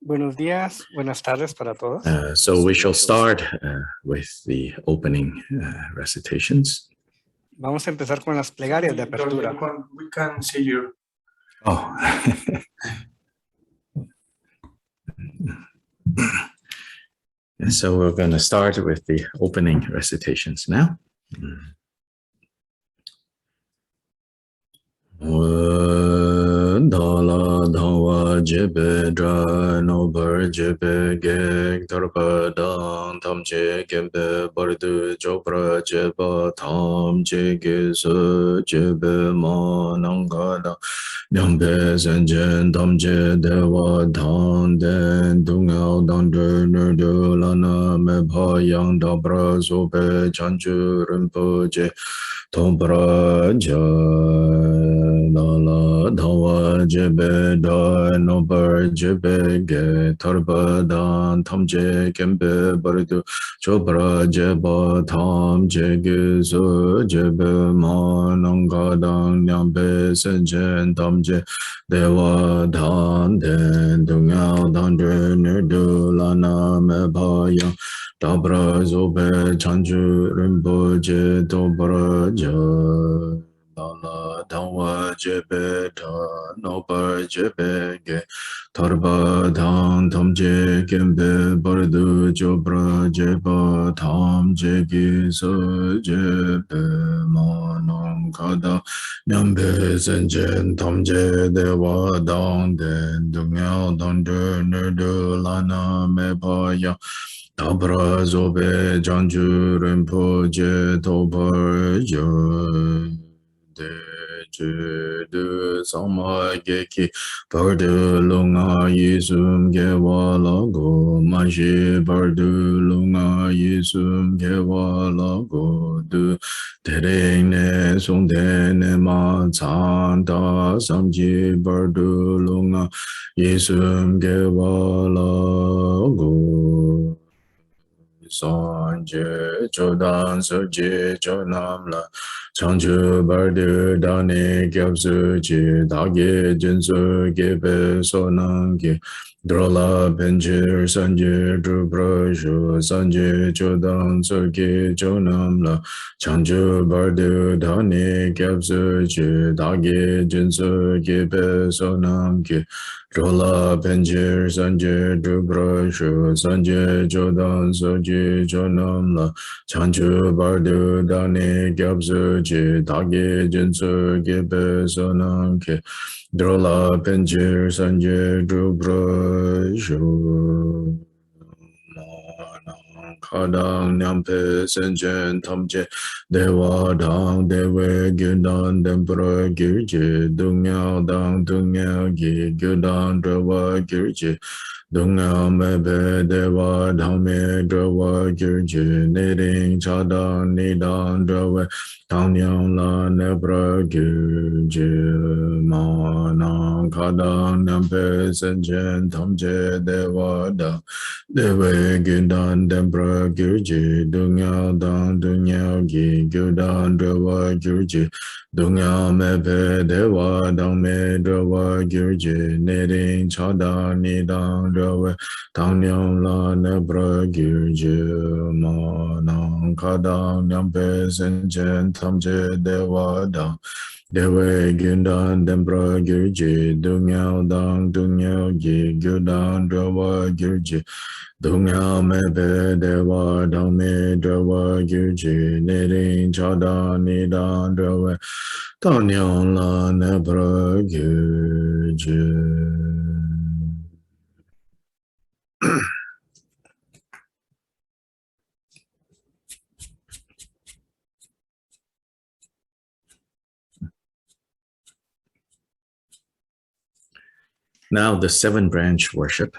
Buenos días, buenas tardes para todos. So we shall start with the opening recitations. Vamos a empezar con las plegarias de apertura. We can see you. Oh. So we're going to start with the opening recitations now. Dala dhawa jebe dra no bar jebe gek tarpa dang tam che kembe bardu chopra jeba tam che gesu jebe ma nanga da nyambe senjen tam che dewa dang den dungao dang de nerdu lana me bha yang da bra so pe chanchu rinpo je Tombra Dala Dhawa Jebe Da Nobar Jebe Ge Tarba Dan Tam Je Kembe Bardu Chopra Jeba Tam Je Gizu Jebe Ma Nanga Dan Nyambe Senjen Tam Je Dewa Dan Den Dungao Dan Je Nerdu Lana Me Bhaya Dabra Zobe Chanju Rinpoche Dobra Dala Dawa Jebe Ta Nobar Jebe Ge Tarba Dhan Tamje Kembe Bardu Jobra Jeba Tam Jegi So Jebe Manam Kada Nyambe Senjen Tamje Dewa Dang Den Dungyao Dangde Nerdu Lana Mebaya Dabra Zobe Janju Rinpoche Tobar De Judu Sama Geki Bardu Lunga Yisum Gewa Lago Manji Bardu Lunga Yisum Gewa Lago Du Tereng Ne Sungde Ne Ma Chanda Samji Bardu Lunga Yisum Gewa Lago Sanje Chodan Soji Chonamla Chanchu Bardu Dani Gyabsu Chi Dagi Jinsu Gebe Sonangi Drola Benjir Sanje Drubrashu Sanje Chodan Sogi Chonamla Chanchu Bardu Dani Gyabsu Chi Dagi Jinsu Gebe Sonangi Drola Benjir Sanje Drubrashu Sanje Chodan Sogi Chonamla Chanchu Bardu Dani Gyabsu Chi Dagi Jinsu Gebe Sonangi Drola Benjir Sanje Drubrashu Kadang Nyampe Senjen Tamje Dewa Dang Dewe Gyudan Dempra Girje Dungyao Dang Dungyao Gi Gyudan Drawa Girje Dungyao Mebe Dewa Dhamme Drawa Girje Niding Chadang Nidang Drawa Tangyang La Nebra Girje Manang Kadang Nyampe Senjen Tamje Dewa Dang Dewe Gyudan Dempra Girje Dungyao Dang Dungyao Gi Gyudan Drawa Girje Dungyao Mebe Dewa Dhamme Drawa Girje Niding Chadang Nidang Drawa Tangyang La Nebra Girje Manang Kadang Nyampe Senjen Tamje Dewa Dang Dewe Gyudan Dempra Girje Dungyao Dang Dungyao Gi Gyudan Drawa Girje Dungyao Mebe Dewa Dhamme Drawa Girje Niding Chadang Nidang Drawa Tangyang La Nebra Girje. Now the 7-branch worship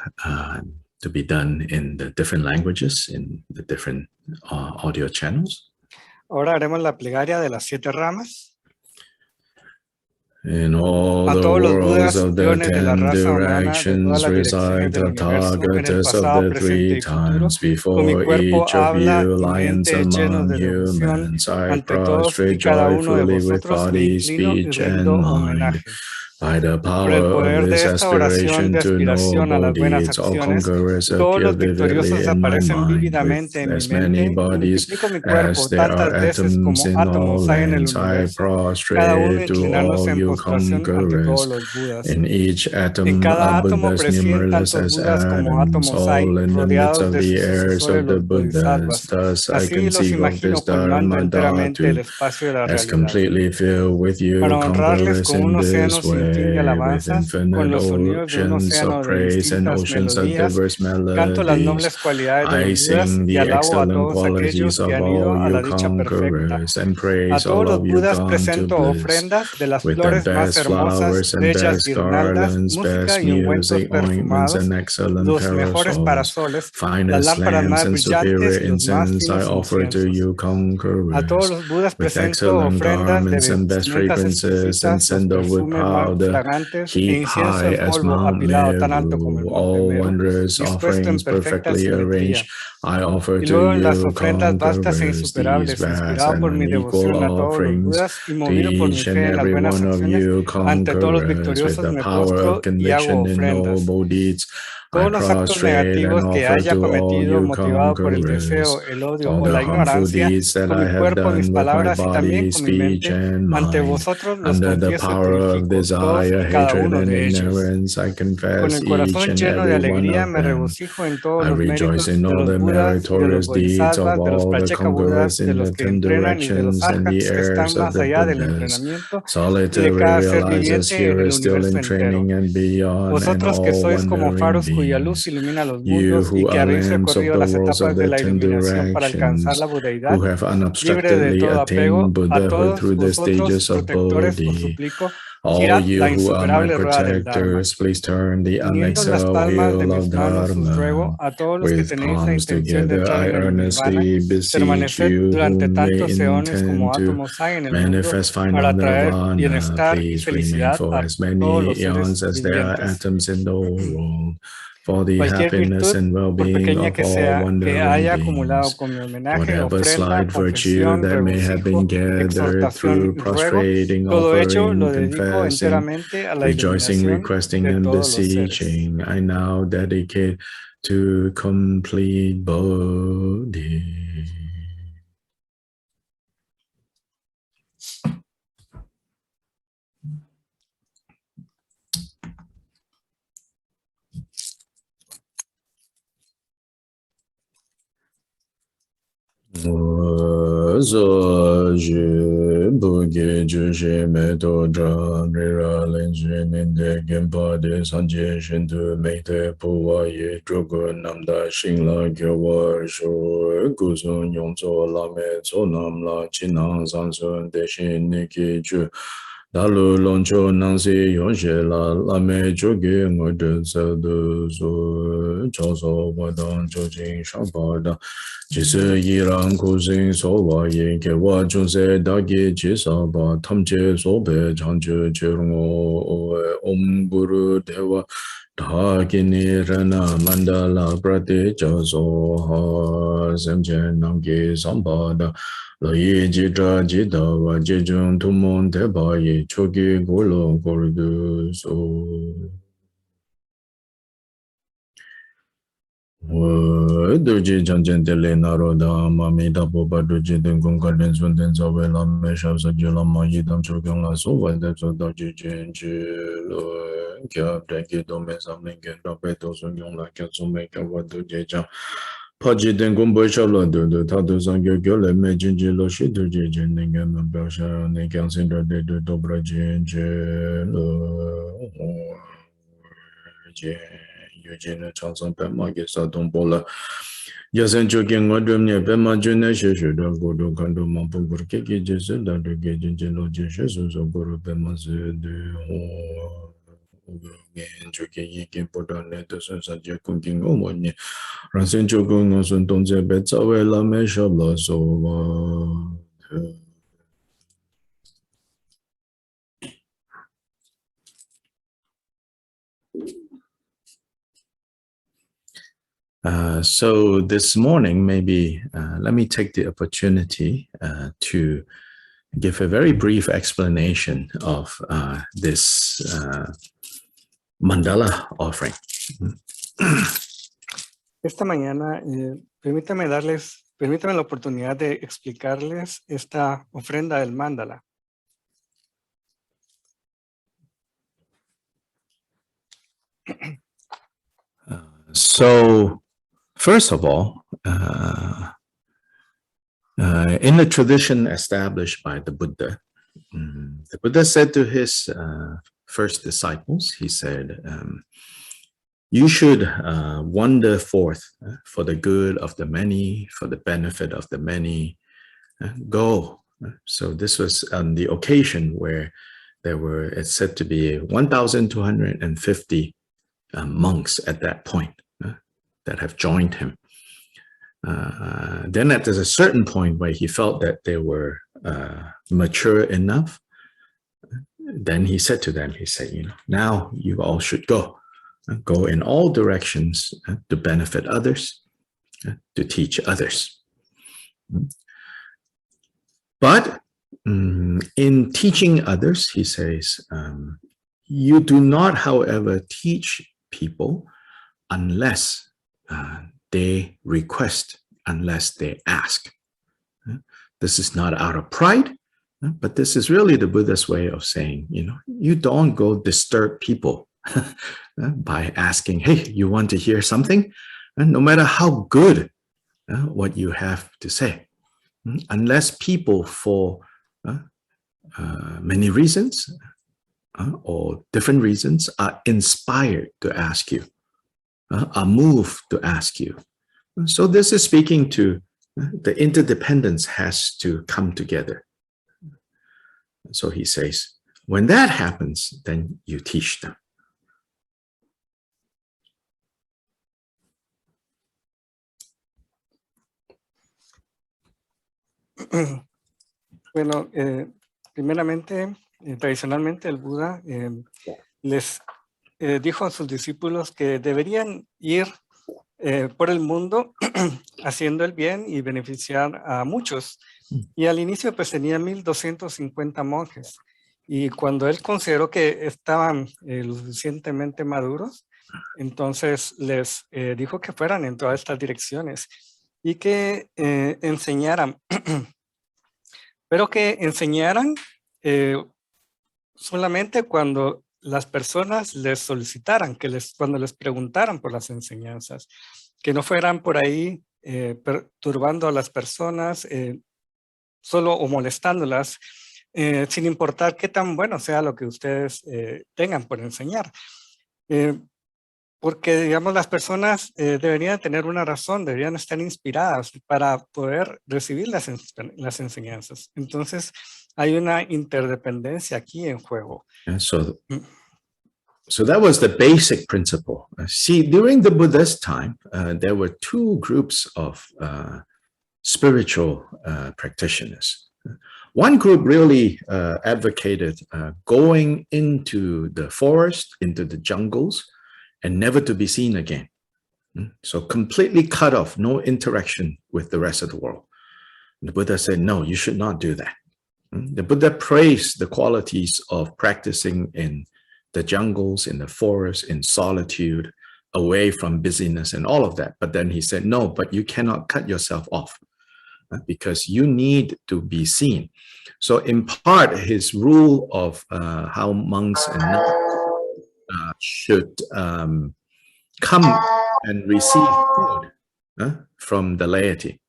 to be done in the different languages, in the different audio channels. Ahora haremos la plegaria de las 7 ramas. In all the worlds of the 10 directions reside the Tathagatas of the 3 times. Before each of you, lions among humans, I prostrate joyfully with body, speech, and mind. By the Por el power of poder this de esta oración aspiration de to know aspiración a las buenas Bodhis, all acciones, conquerors todos appear los vividly victoriosos in my aparecen mind, vívidamente with en mi as many mente y bodies multiplico mi as cuerpo there are tantas veces atoms como in all átomos hay en el lands. I universo, cada uno prostrate to inclinándose all en you postración ante todos conquerors. los Budas. In each En atom cada are átomo Buddhas, presiden numberless tantos as Budas como atoms, átomos hay, all in the midst rodeados of de the sus heirs sucesores of the los Buddhas. Bodhisattvas. Thus I Así los conceive of this imagino colmando Dharma enteramente el Dhatu espacio de la as realidad. completely filled with you Para honrarles conquerors con in un océano this sin fin de way, with alabanzas, con infinite los sonidos de un oceans of océano de praise and distintas oceans of melodías, diverse canto las melodies. nobles cualidades de I los Budas sing y the alabo a excellent todos aquellos qualities que of han ido all a you la dicha perfecta. conquerors, and A praise todos all los of you Budas gone to presento bliss. ofrendas de las With the flores más best hermosas, flowers and bellas best guirnaldas, garlands, música best y ungüentos music, ointments, perfumados, and excellent los mejores parasols, parasoles, las finest lámparas lamps más and brillantes superior y los más incense I finos offer to inciensos. you A todos conquerors. los Budas With presento excellent ofrendas de garments and best vestimentas fragrances and exquisitas, los sandalwood perfumes más powder, fragantes e heap incienso high en as polvo Mount apilado tan alto como el Meru, monte all Meru, wondrous dispuesto en offerings perfecta perfectly simetría. arranged, I offer Y to luego en las you ofrendas vastas e conquerors, these insuperables, vast inspirado por and mi unequal devoción a todos los offerings, Budas y to movido por mi each and fe en las every buenas one of acciones, you ante todos los conquerors, with victoriosos the me power of postro y hago conviction in ofrendas. noble deeds. I Todos los actos prostrate and negativos que offer haya to all cometido you motivado por el conquerors deseo, el odio all o the la harmful ignorancia, deeds that con I mi have cuerpo, mis done with my palabras y también body, con mi speech, mente, and ante mind. vosotros los Under the confieso y power of purifico, todos desire, y cada hatred, uno and de ellos. ignorance, I Con confess el each corazón and lleno de every one alegría of me them. regocijo en todos I los rejoice méritos in de all los the Budas y de los meritorious deeds of Bodhisattvas, de los all the Pracheka Budas, conquerors de in the los que 10 entrenan y de los directions and the arhats que heirs están of más the allá del Buddhas. entrenamiento y de Solitary cada ser realizes viviente en here el is still universo in entero. training and beyond, and Vosotros que all sois como wandering faros cuya luz beings. ilumina los You mundos y who que are habéis lamps of recorrido the las worlds of etapas de the la 10 iluminación para alcanzar directions, la who budeidad, have libre de unobstructedly todo apego, attained a Buddhahood todos through the vosotros, stages of protectores, os Bodhi. suplico, All girad you la who are my insuperable rueda del Dharma. protectors, please turn the Uniendo las unexhaled palmas de wheel of mis manos os ruego Dharma. a todos los que With tenéis la palms intención de together, entrar I en el Nirvana, earnestly beseech permaneced you durante who may tantos eones como intend to átomos hay en el mundo manifest para final traer nirvana. bienestar y Please remain felicidad for a as todos many los eons seres as there are vivientes. atoms in the world, for the Cualquier happiness virtud, and por well-being pequeña of que all sea, que wandering haya acumulado beings. con mi homenaje, Whatever ofrenda, slight virtue confesión, that may have regocijo, been gathered exhortación through y ruego, prostrating, todo ello lo offering, dedico confessing, enteramente a la rejoicing, iluminación requesting, de and todos los seres. beseeching, I now dedicate to complete Bodhi. So ju buge ju she me to dra re ra len ju nin de gen pa de san je shin tu me te pu wa ye zhu gu nam da xing la ge wa shu gu sun yong zo la me zo nam la chi nang san sun de shin ni ki ju da lu long chu nang si yong she la me ju ge ngo de sa de so cho so wa dang ju jing shang pa da Jisi yirang kuzing sowa yin ke wa junse dagi jisa ba tamche sobe chanchu chirungo om guru dewa dhagini rana mandala prati jaso ha semche namgi sambada la yi jitra jita wa jijun tumon teba yi choki golo gordu so Doji Janjan Dele Naroda, Mamida Boba Doji Dengong Garden Sunden Zawela Mesha Sajula Mayidam Chogang La Sova Depso Doji Jinji Kya Degi Dome Samling Rapeto Sunyong La Katsume Kawa Doji Jam Paji Dengong Boishala Dodo Tato Sangyo Gyole Me Jinji Lo Shi Doji Jindenge Mbasha Nekang Sindra De Dobra Jinji Eugene Chanson Pema Gesa Dombola Yasen Choking Odumne Pema June Shishu Godo Kando Mampu Kiki Jason Dando Gajin Jelo Jesus Guru Pema de Choking Yiki Podan Letters and Saja Cooking Omoni Ransen Chokung Osun Tonze Betsawela Meshabla so So this morning, maybe let me take the opportunity to give a very brief explanation of this mandala offering. Esta mañana, permítame la oportunidad de explicarles esta ofrenda del mandala. So, first of all, in the tradition established by the Buddha said to his first disciples, he said, you should wander forth for the good of the many, for the benefit of the many. Go. So this was on the occasion where there were, it's said to be 1,250 monks at that point that have joined him. Then there's a certain point where he felt that they were mature enough. Then he said to them, he said, now you all should go. Go in all directions to benefit others, to teach others. But in teaching others, he says, you do not, however, teach people unless they request, unless they ask. This is not out of pride, but this is really the Buddha's way of saying, you don't go disturb people by asking, hey, you want to hear something? No matter how good what you have to say. Unless people, for many reasons or different reasons, are inspired to ask you, are moved to ask you. So this is speaking to the interdependence has to come together. So he says, when that happens, then you teach them. Bueno, primeramente, tradicionalmente el Buda les dijo a sus discípulos que deberían ir por el mundo haciendo el bien y beneficiar a muchos. Y al inicio pues tenía 1,250 monjes. Y cuando él consideró que estaban lo suficientemente maduros, entonces les dijo que fueran en todas estas direcciones y que enseñaran, pero que enseñaran solamente cuando las personas les solicitaran, cuando les preguntaran por las enseñanzas, que no fueran por ahí perturbando a las personas solo o molestándolas, sin importar qué tan bueno sea lo que ustedes tengan por enseñar. Porque, digamos, las personas deberían tener una razón, deberían estar inspiradas para poder recibir las enseñanzas. Entonces, hay una interdependencia aquí en juego. So that was the basic principle. See, during the Buddha's time, there were two groups of spiritual practitioners. One group really advocated going into the forest, into the jungles, and never to be seen again. So completely cut off, no interaction with the rest of the world. The Buddha said, no, you should not do that. The Buddha praised the qualities of practicing in the jungles, in the forest, in solitude, away from busyness and all of that. But then he said, no, but you cannot cut yourself off because you need to be seen. So in part, his rule of how monks and nuns should come and receive food from the laity,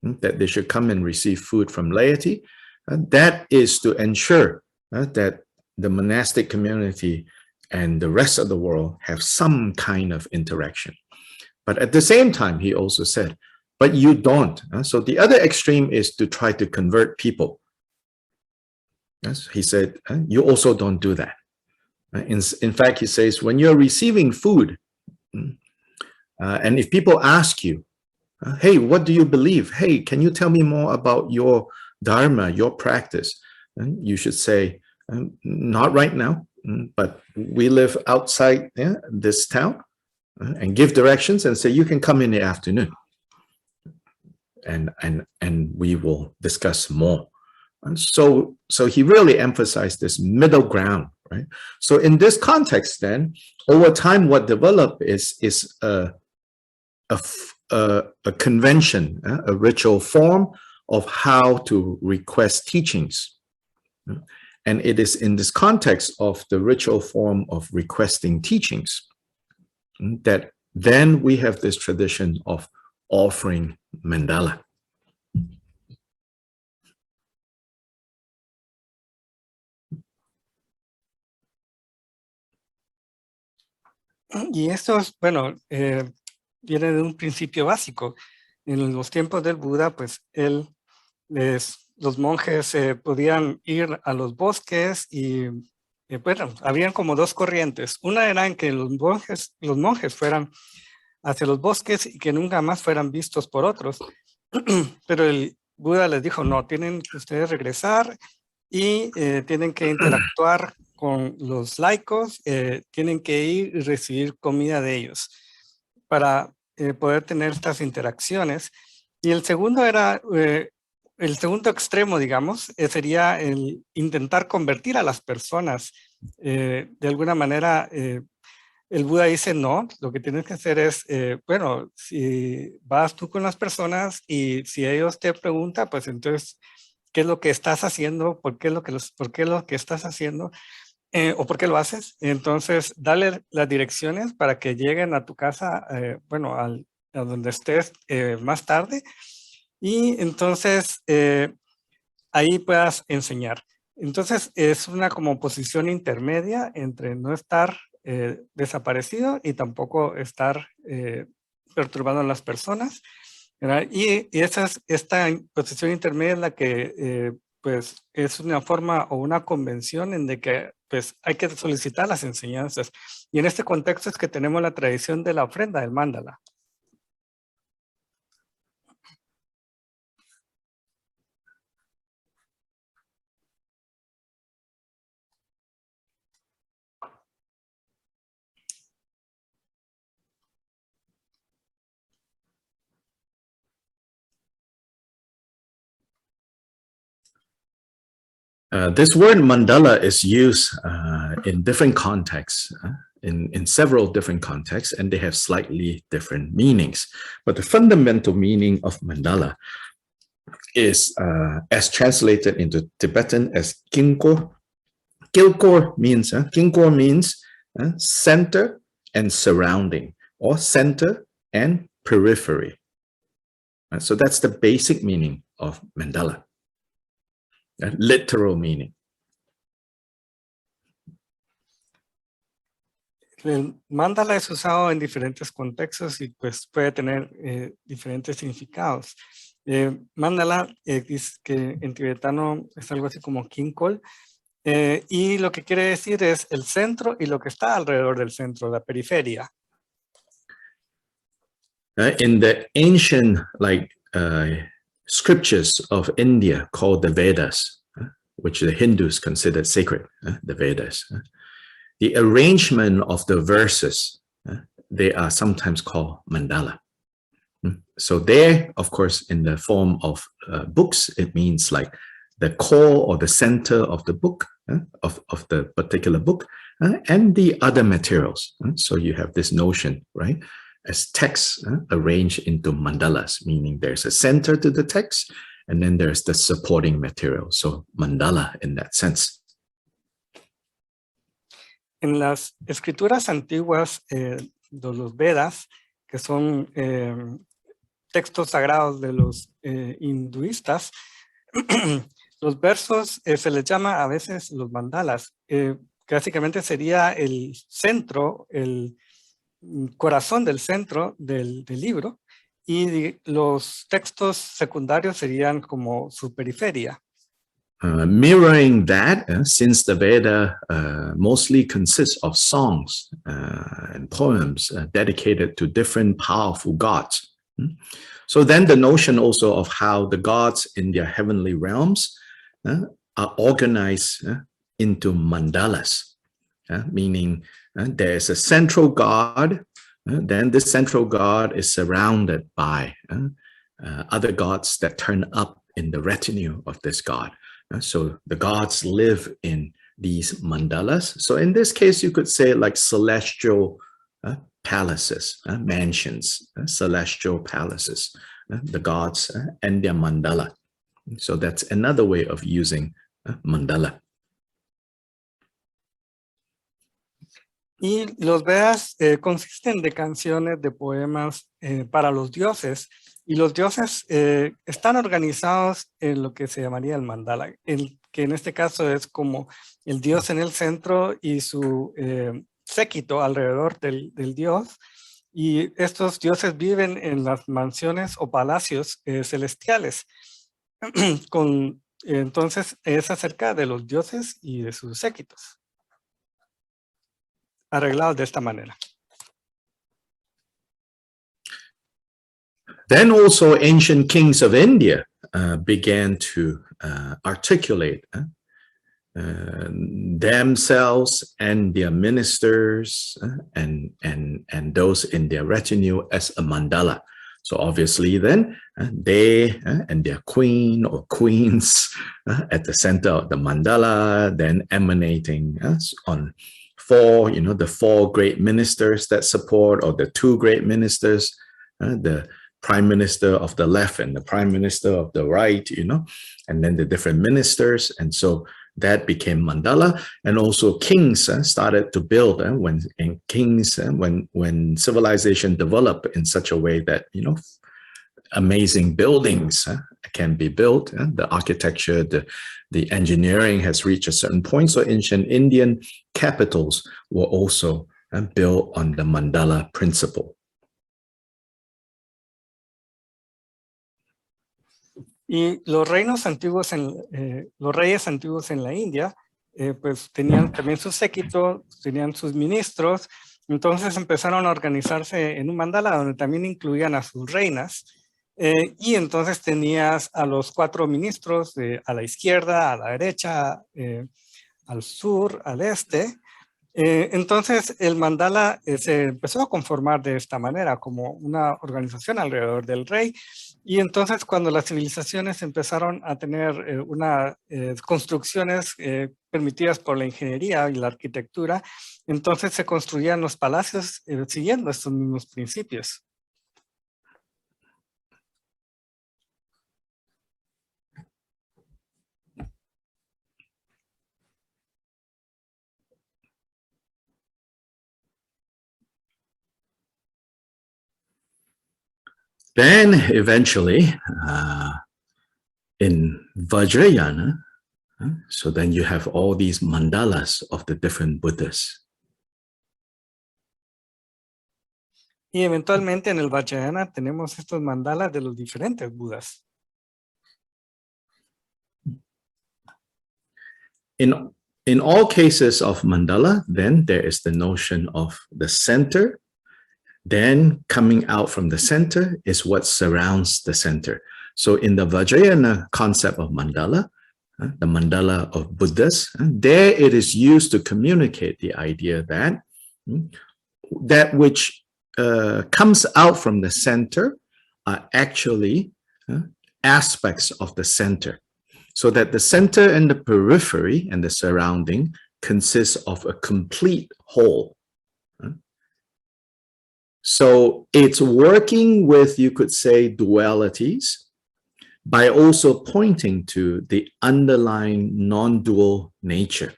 that they should come and receive food from laity. That is to ensure that the monastic community and the rest of the world have some kind of interaction. But at the same time, he also said, but you don't. So the other extreme is to try to convert people. Yes, he said, you also don't do that. In fact, he says, when you're receiving food, and if people ask you, hey, what do you believe? Hey, can you tell me more about your dharma, your practice? You should say, not right now, but we live outside this town, and give directions and say, you can come in the afternoon. And we will discuss more And so he really emphasized this middle ground, right? So in this context, then, over time, what developed is a convention, a ritual form of how to request teachings. And it is in this context of the ritual form of requesting teachings that then we have this tradition of offering mandala. Y esto es, bueno, viene de un principio básico. En los tiempos del Buda, pues los monjes podían ir a los bosques y, bueno, habían como dos corrientes. Una era en que los monjes fueran hacia los bosques y que nunca más fueran vistos por otros. Pero el Buda les dijo, no, tienen que ustedes regresar y tienen que interactuar con los laicos, tienen que ir y recibir comida de ellos para poder tener estas interacciones. Y el segundo era, el segundo extremo, digamos, sería el intentar convertir a las personas. De alguna manera, el Buda dice, no, lo que tienes que hacer es, bueno, si vas tú con las personas y si ellos te preguntan, pues entonces, ¿qué es lo que estás haciendo? ¿Por qué es lo que estás haciendo? ¿O por qué lo haces? Entonces, dale las direcciones para que lleguen a tu casa, bueno, a donde estés más tarde. Y entonces, ahí puedas enseñar. Entonces, es una como posición intermedia entre no estar desaparecido y tampoco estar perturbando a las personas, ¿verdad? Y esta posición intermedia es la que pues es una forma o una convención en de que pues hay que solicitar las enseñanzas. Y en este contexto es que tenemos la tradición de la ofrenda del mandala. This word mandala is used in different contexts, in several different contexts, and they have slightly different meanings. But the fundamental meaning of mandala is, as translated into Tibetan, as kinkor. Kilkor means, kinkor means center and surrounding, or center and periphery. So that's the basic meaning of mandala. Literal meaning. El mandala es usado en diferentes contextos y pues puede tener diferentes significados. Mandala dice que en tibetano es algo así como kinkol, y lo que quiere decir es el centro y lo que está alrededor del centro, la periferia. In the ancient scriptures of India called the Vedas, which the Hindus consider sacred, the Vedas. The arrangement of the verses, they are sometimes called mandala. So there, of course, in the form of books, it means like the core or the center of the book, of the particular book, and the other materials. So you have this notion, right? As texts arranged into mandalas, meaning there's a center to the text, and then there's the supporting material. So mandala in that sense. En las escrituras antiguas de los Vedas, que son textos sagrados de los hinduistas, los versos se les llama a veces los mandalas, que básicamente sería el centro, el corazón del centro del libro, y los textos secundarios serían como su periferia. Mirroring that, since the Veda mostly consists of songs and poems dedicated to different powerful gods. So then the notion also of how the gods in their heavenly realms are organized into mandalas, meaning there's a central god, then this central god is surrounded by other gods that turn up in the retinue of this god. So the gods live in these mandalas. So in this case, you could say like celestial palaces, mansions, celestial palaces, the gods and their mandala. So that's another way of using mandala. Y los Vedas consisten de canciones, de poemas para los dioses, y los dioses están organizados en lo que se llamaría el mandala, que en este caso es como el dios en el centro y su séquito alrededor del dios, y estos dioses viven en las mansiones o palacios celestiales. Entonces es acerca de los dioses y de sus séquitos, arreglados de esta manera. Then also ancient kings of India began to articulate themselves and their ministers and those in their retinue as a mandala. So obviously then they and their queen or queens at the center of the mandala, then emanating on four, the four great ministers that support, or the two great ministers, the prime minister of the left and the prime minister of the right, and then the different ministers. And so that became mandala. And also kings started to build when civilization developed in such a way that, amazing buildings can be built. The architecture, the engineering has reached a certain point. So ancient Indian capitals were also built on the mandala principle. Y los reyes antiguos en la India, pues tenían también su séquito, tenían sus ministros, entonces empezaron a organizarse en un mandala donde también incluían a sus reinas, y entonces tenías a los 4 ministros a la izquierda, a la derecha, al sur, al este. Entonces el mandala se empezó a conformar de esta manera, como una organización alrededor del rey. Y entonces cuando las civilizaciones empezaron a tener unas construcciones permitidas por la ingeniería y la arquitectura, entonces se construían los palacios siguiendo estos mismos principios. Then eventually in Vajrayana, so then you have all these mandalas of the different Buddhas. Y eventualmente en el Vajrayana tenemos estos mandalas de los diferentes Budas. In all cases of mandala, then there is the notion of the center. Then coming out from the center is what surrounds the center. So in the Vajrayana concept of mandala, the mandala of Buddhas, there it is used to communicate the idea that that which comes out from the center are actually aspects of the center. So that the center and the periphery and the surrounding consists of a complete whole. So it's working with, you could say, dualities by also pointing to the underlying non-dual nature.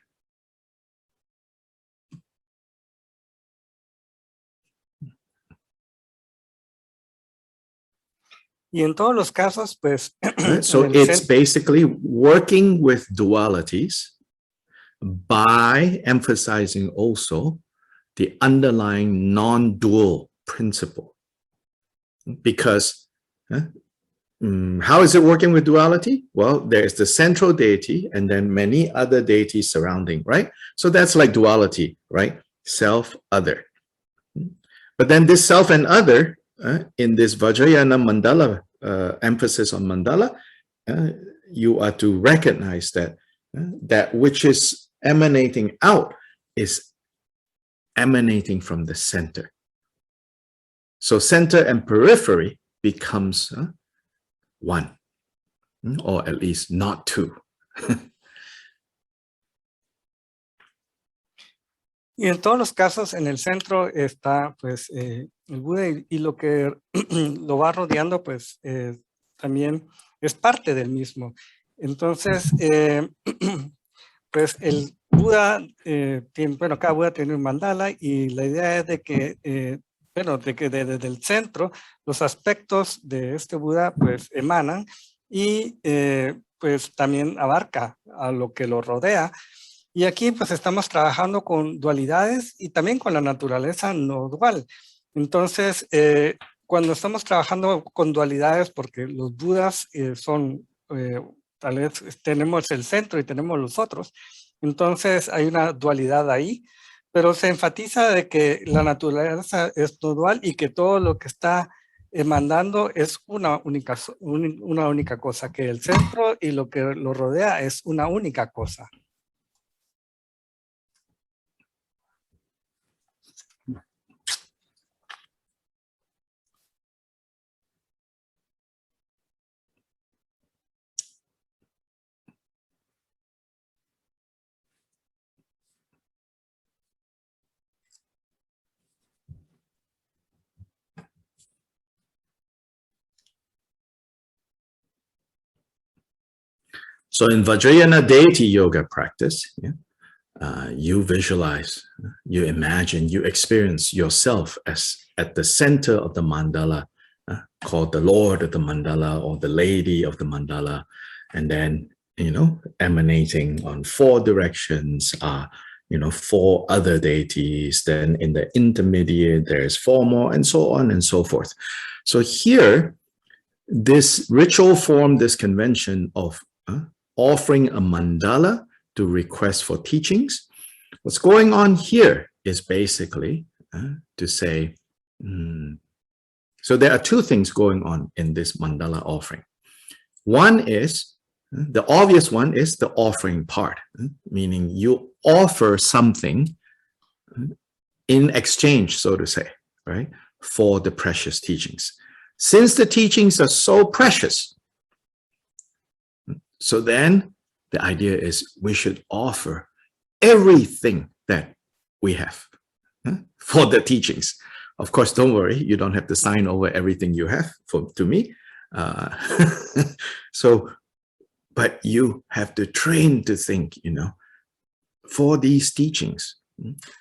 Y en todos los casos, pues... So it's basically working with dualities by emphasizing also the underlying non-dual principle. Because how is it working with duality? Well, there is the central deity and then many other deities surrounding, right? So that's like duality, right? Self, other. But then this self and other, in this Vajrayana mandala, emphasis on mandala, you are to recognize that that which is emanating out is emanating from the center. So center and periphery becomes one, or at least not two. Y en todos los casos, en el centro está pues el Buda y lo que lo va rodeando pues también es parte del mismo. Entonces, pues el Buda, bueno, cada Buda tiene un mandala y la idea es de que, bueno, de que desde el centro los aspectos de este Buda pues emanan y pues también abarca a lo que lo rodea. Y aquí pues estamos trabajando con dualidades y también con la naturaleza no dual. Entonces, cuando estamos trabajando con dualidades, porque los Budas tal vez tenemos el centro y tenemos los otros, entonces hay una dualidad ahí, pero se enfatiza de que la naturaleza es no dual y que todo lo que está emanando es una única cosa, que el centro y lo que lo rodea es una única cosa. So in Vajrayana deity yoga practice, you visualize, you imagine, you experience yourself as at the center of the mandala, called the Lord of the mandala or the Lady of the mandala, and then, emanating on 4 directions are, 4 other deities. Then in the intermediate, there's 4 more, and so on and so forth. So here, this ritual form, this convention of offering a mandala to request for teachings. What's going on here is basically to say, so there are 2 things going on in this mandala offering. One is, the obvious one is the offering part, meaning you offer something in exchange, so to say, right, for the precious teachings. Since the teachings are so precious, so then the idea is we should offer everything that we have for the teachings. Of course, don't worry, you don't have to sign over everything you have to me. But you have to train to think, for these teachings.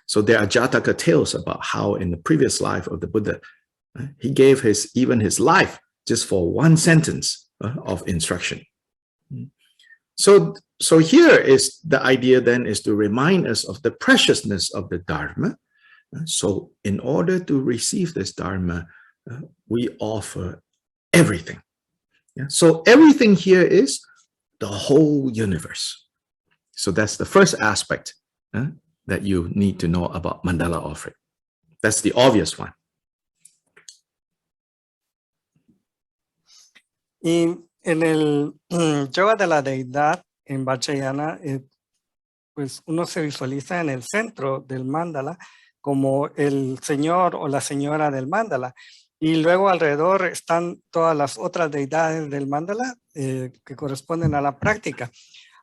So there are Jataka tales about how in the previous life of the Buddha, he gave even his life just for 1 sentence of instruction. So here is the idea then is to remind us of the preciousness of the Dharma. So in order to receive this Dharma, we offer everything. So everything here is the whole universe. So that's the first aspect that you need to know about mandala offering. That's the obvious one. En el yoga de la deidad en Vajrayana, pues uno se visualiza en el centro del mandala como el señor o la señora del mandala. Y luego alrededor están todas las otras deidades del mandala que corresponden a la práctica.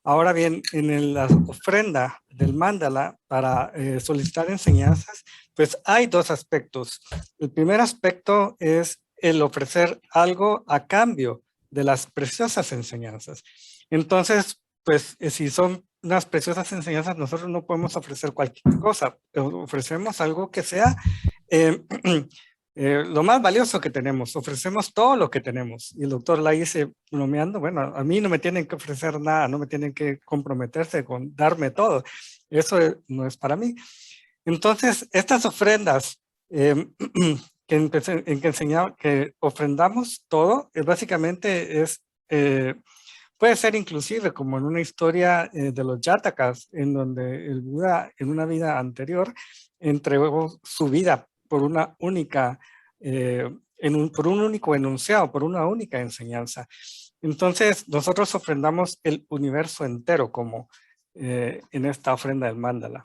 Ahora bien, en la ofrenda del mandala para solicitar enseñanzas, pues hay 2 aspectos. El primer aspecto es el ofrecer algo a cambio de las preciosas enseñanzas. Entonces, pues si son unas preciosas enseñanzas, nosotros no podemos ofrecer cualquier cosa. Ofrecemos algo que sea lo más valioso que tenemos. Ofrecemos todo lo que tenemos. Y el doctor la dice, bromeando, bueno, a mí no me tienen que ofrecer nada, no me tienen que comprometerse con darme todo. Eso no es para mí. Entonces, estas ofrendas que ofrendamos todo, básicamente puede ser inclusive como en una historia de los Jatakas, en donde el Buda en una vida anterior entregó su vida por una única, por un único enunciado, por una única enseñanza. Entonces nosotros ofrendamos el universo entero como en esta ofrenda del mandala.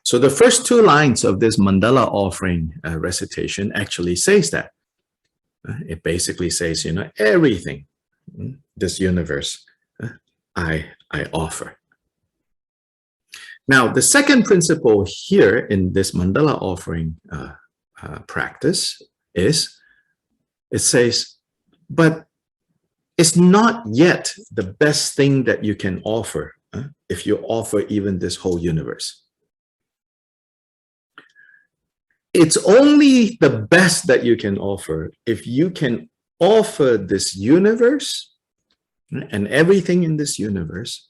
So the first 2 lines of this mandala offering recitation actually says that. It basically says, everything, this universe, I I offer. Now, the second principle here in this mandala offering practice is, it says, but it's not yet the best thing that you can offer if you offer even this whole universe. It's only the best that you can offer if you can offer this universe and everything in this universe,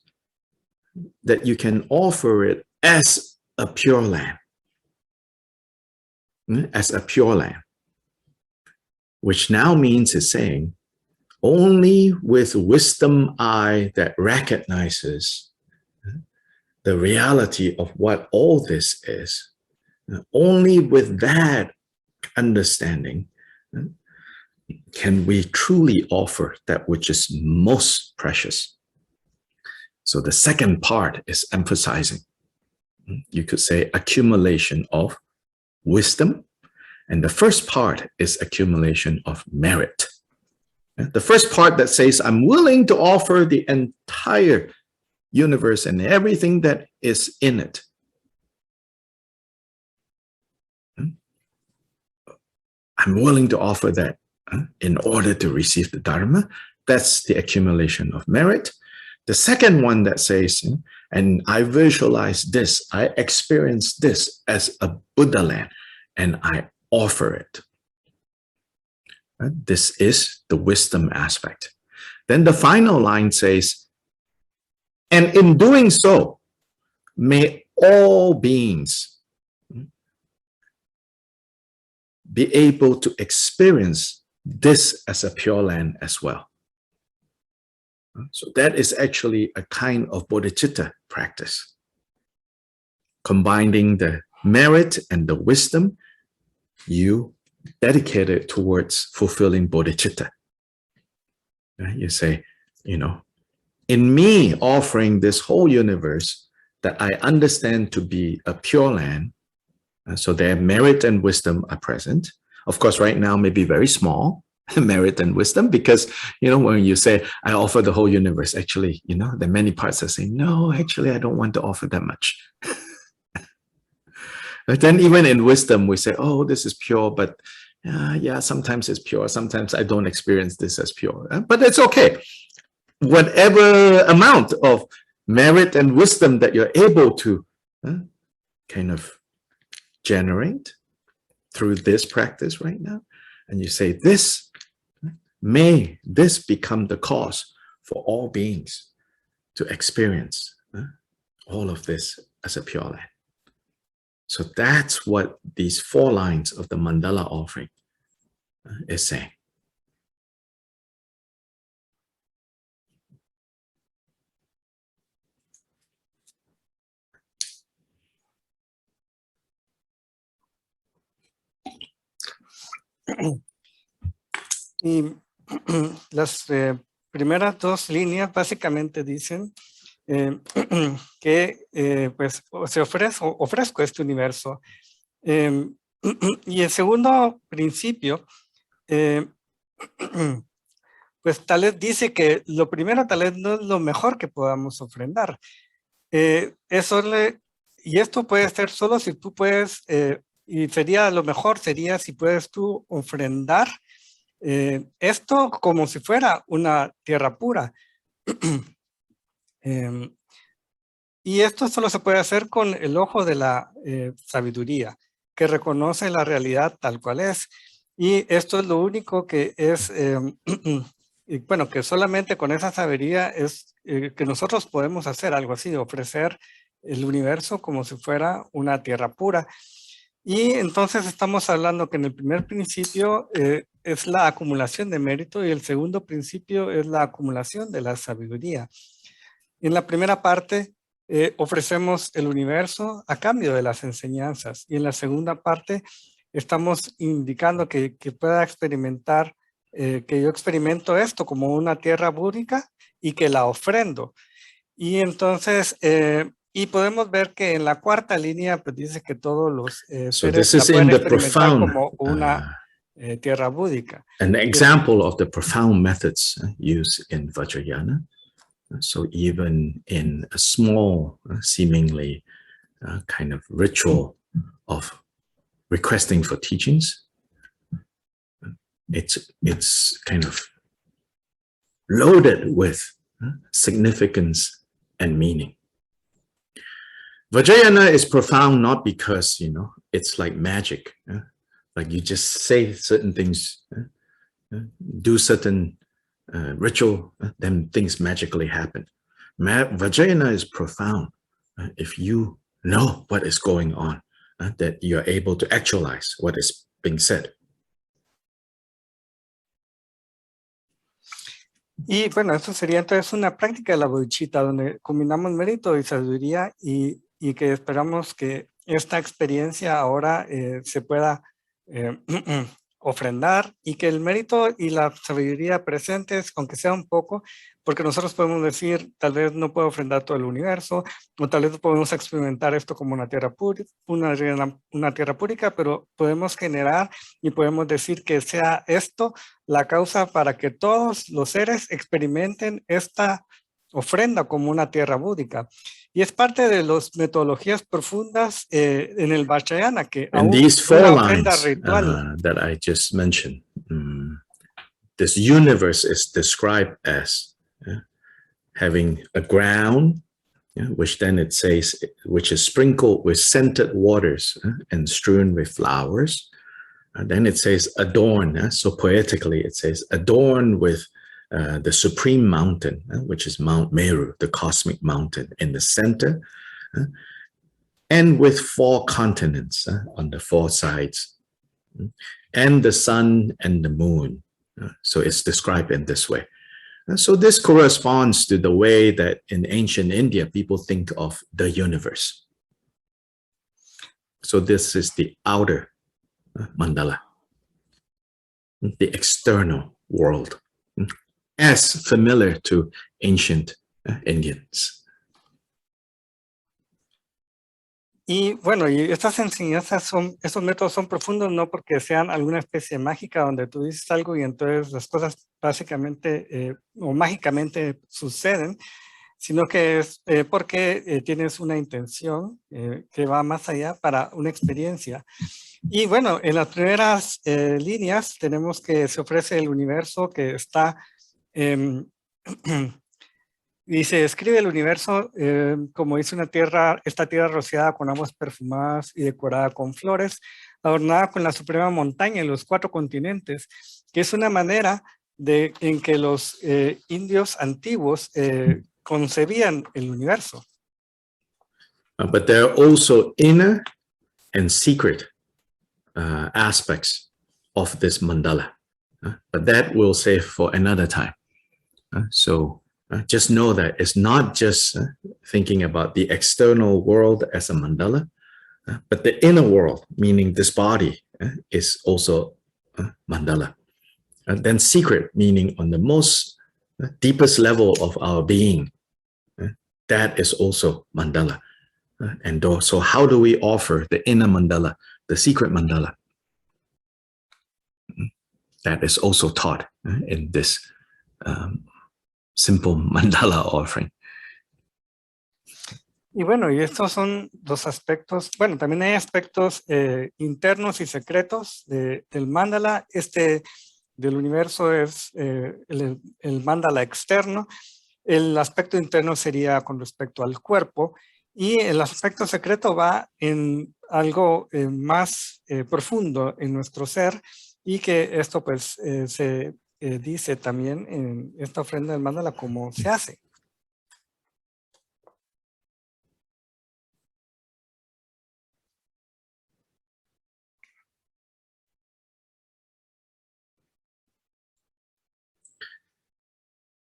that you can offer it as a pure land. As a pure land. Which now means it's saying, only with wisdom eye that recognizes the reality of what all this is, only with that understanding can we truly offer that which is most precious. So the second part is emphasizing, you could say, accumulation of wisdom, and the first part is accumulation of merit. The first part that says, I'm willing to offer the entire universe and everything that is in it. I'm willing to offer that in order to receive the Dharma. That's the accumulation of merit. The second one that says, and I visualize this, I experience this as a Buddha land, and I offer it. This is the wisdom aspect. Then the final line says, and in doing so, may all beings be able to experience this as a pure land as well. So that is actually a kind of bodhicitta practice, combining the merit and the wisdom you dedicate it towards fulfilling bodhicitta. You say, in me offering this whole universe that I understand to be a pure land, so their merit and wisdom are present. Of course, right now may be very small, merit and wisdom, because, when you say, I offer the whole universe, actually, there are many parts that say, no, actually, I don't want to offer that much. But then even in wisdom, we say, oh, this is pure, but yeah, sometimes it's pure. Sometimes I don't experience this as pure. But it's okay. Whatever amount of merit and wisdom that you're able to kind of generate through this practice right now, and you say, may this become the cause for all beings to experience all of this as a pure land. So that's what these 4 lines of the mandala offering is saying. Y las primeras 2 líneas básicamente dicen que pues ofrezco este universo. Y el segundo principio, pues tal vez dice que lo primero tal vez no es lo mejor que podamos ofrendar. Y esto puede ser solo si tú puedes, y sería lo mejor sería si puedes tú ofrendar esto como si fuera una tierra pura. Y esto solo se puede hacer con el ojo de la sabiduría, que reconoce la realidad tal cual es. Y esto es lo único que es, bueno, que solamente con esa sabiduría es que nosotros podemos hacer algo así, ofrecer el universo como si fuera una tierra pura. Y entonces estamos hablando que en el primer principio es la acumulación de mérito y el segundo principio es la acumulación de la sabiduría. En la primera parte ofrecemos el universo a cambio de las enseñanzas y en la segunda parte estamos indicando que pueda experimentar, que yo experimento esto como una tierra búdica y que la ofrendo. Y entonces, y podemos ver que en la cuarta línea pues dice que todos los seres la pueden experimentar como una tierra búdica. An example of the profound methods used in Vajrayana. So even in a small, seemingly kind of ritual of requesting for teachings, it's kind of loaded with significance and meaning. Vajrayana is profound not because, it's like magic. Like you just say certain things, do certain ritual, then things magically happen. Vajrayana is profound if you know what is going on, that you're able to actualize what is being said. Y bueno, eso sería entonces una práctica de la bodhicitta, donde combinamos mérito y sabiduría y que esperamos que esta experiencia ahora se pueda ofrendar, y que el mérito y la sabiduría presentes, aunque sea un poco, porque nosotros podemos decir, tal vez no puedo ofrendar todo el universo, o tal vez podemos experimentar esto como una tierra púrica, pero podemos generar y podemos decir que sea esto la causa para que todos los seres experimenten esta ofrenda como una tierra búdica. Y es parte de las metodologías profundas en el Vajrayana, que And aún these four una ofrenda lines ritual. that I just mentioned, this universe is described as having a ground, which then it says, which is sprinkled with scented waters and strewn with flowers. And then it says adorn, so poetically it says adorn with the supreme mountain, which is Mount Meru, the cosmic mountain in the center, and with 4 continents on the 4 sides, and the sun and the moon. So it's described in this way. So this corresponds to the way that in ancient India, people think of the universe. So this is the outer mandala, the external world, as familiar to ancient Indians. Y bueno, y estas enseñanzas esos métodos son profundos no porque sean alguna especie mágica donde tú dices algo y entonces las cosas básicamente o mágicamente suceden, sino que es porque tienes una intención que va más allá para una experiencia. Y bueno, en las primeras líneas tenemos que se ofrece el universo que está... Y se describe el universo como dice esta tierra rociada con aguas perfumadas y decorada con flores, adornada con la suprema montaña en los 4 continentes, que es una manera en que los indios antiguos concebían el universo. But there are also inner and secret aspects of this mandala. But that we'll save for another time. Just know that it's not just thinking about the external world as a mandala, but the inner world, meaning this body, is also mandala. And then secret, meaning on the most deepest level of our being, that is also mandala. And so how do we offer the inner mandala, the secret mandala? That is also taught in this simple mandala offering. Y bueno, y estos son los aspectos, bueno, también hay aspectos internos y secretos del mandala. Del universo es el mandala externo. El aspecto interno sería con respecto al cuerpo, y el aspecto secreto va en algo más profundo en nuestro ser, y que esto pues se dice también en esta ofrenda del mandala cómo se hace.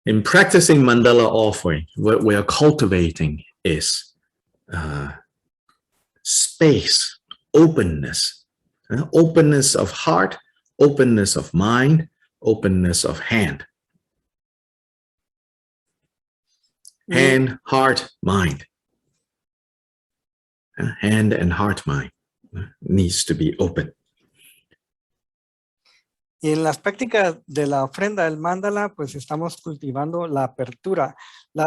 In practicing mandala offering, what we are cultivating is space, openness, openness of heart, openness of mind, openness of hand. Hand, heart, mind. Hand and heart, mind needs to be open. Y en las prácticas de la ofrenda del mandala, pues estamos cultivando la apertura,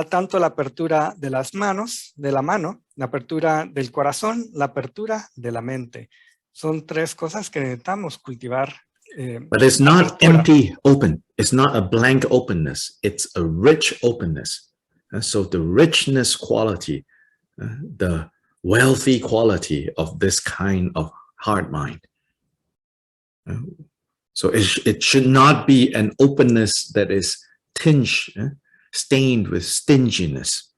tanto la apertura de las manos, de la mano, la apertura del corazón, la apertura de la mente. Son tres cosas que necesitamos cultivar. But it's not apertura. empty open. It's not a blank openness. It's a rich openness. So the richness quality, the wealthy quality of this kind of heart mind. So it should not be an openness that is tinged, stained with stinginess.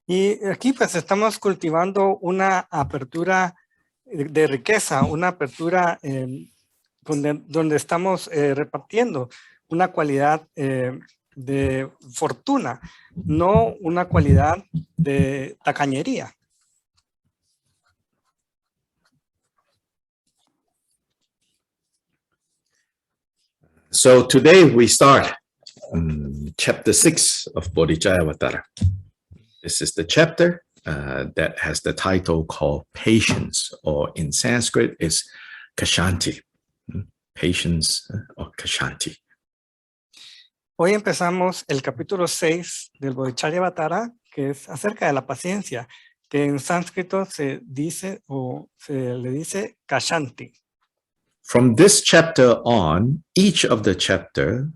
Y aquí pues estamos cultivando una apertura de riqueza, una apertura donde estamos repartiendo una cualidad de fortuna, no una cualidad de tacañería. So today we start chapter 6 of Bodhicharyavatara. This is the chapter that has the title called Patience, or in Sanskrit is Kshanti. Patience or Kshanti. Hoy empezamos el capítulo 6 del Bodhicharyavatara, que es acerca de la paciencia, que en sánscrito se dice o se le dice Kshanti. From this chapter on, each of the chapter,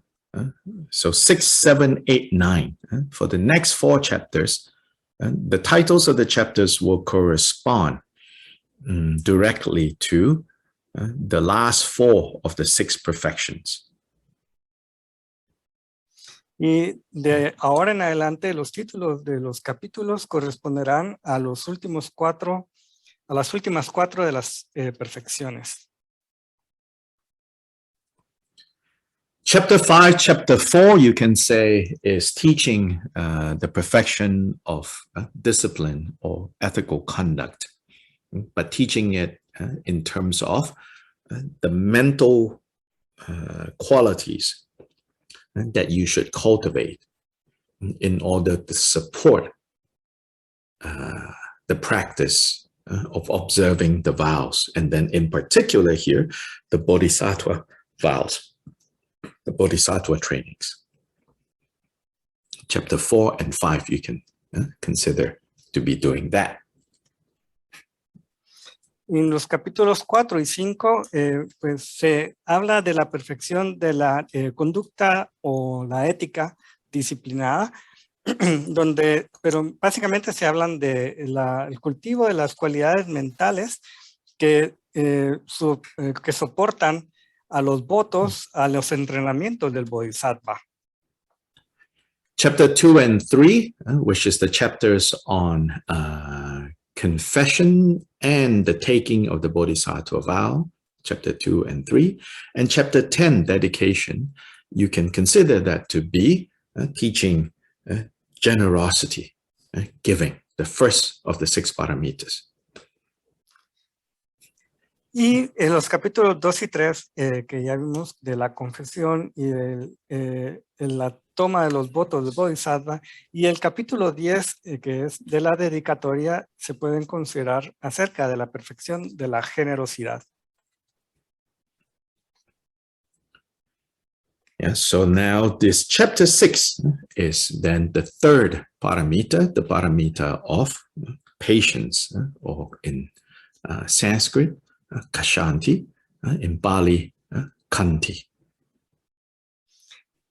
so 6, 7, 8, 9, for the next 4 chapters, the titles of the chapters will correspond directly to the last 4 of the 6 perfections. Y de ahora en adelante los títulos de los capítulos corresponderán a los últimos 4, a las últimas 4 de las perfecciones. Chapter 5, chapter 4, you can say, is teaching the perfection of discipline or ethical conduct, but teaching it in terms of the mental qualities that you should cultivate in order to support the practice of observing the vows, and then in particular here, the Bodhisattva vows. The Bodhisattva trainings. Chapter 4 and 5, you can consider to be doing that. En los capítulos 4 y 5, pues se habla de la perfección de la conducta o la ética disciplinada, pero básicamente se hablan de el cultivo de las cualidades mentales que soportan a los votos, a los entrenamientos del Bodhisattva. Chapter 2 and 3, which is the chapters on confession and the taking of the Bodhisattva vow, chapter 2 and 3, and chapter 10, dedication, you can consider that to be teaching generosity, giving, the first of the 6 paramitas. Y en los capítulos 2 y 3, que ya vimos de la confesión y de la toma de los votos del Bodhisattva, y el capítulo 10, que es de la dedicatoria, se pueden considerar acerca de la perfección de la generosidad. Yeah, so now this chapter 6 is then the 3rd paramita, the paramita of patience, or in Sanskrit, Kshanti, in Pali, Kanti.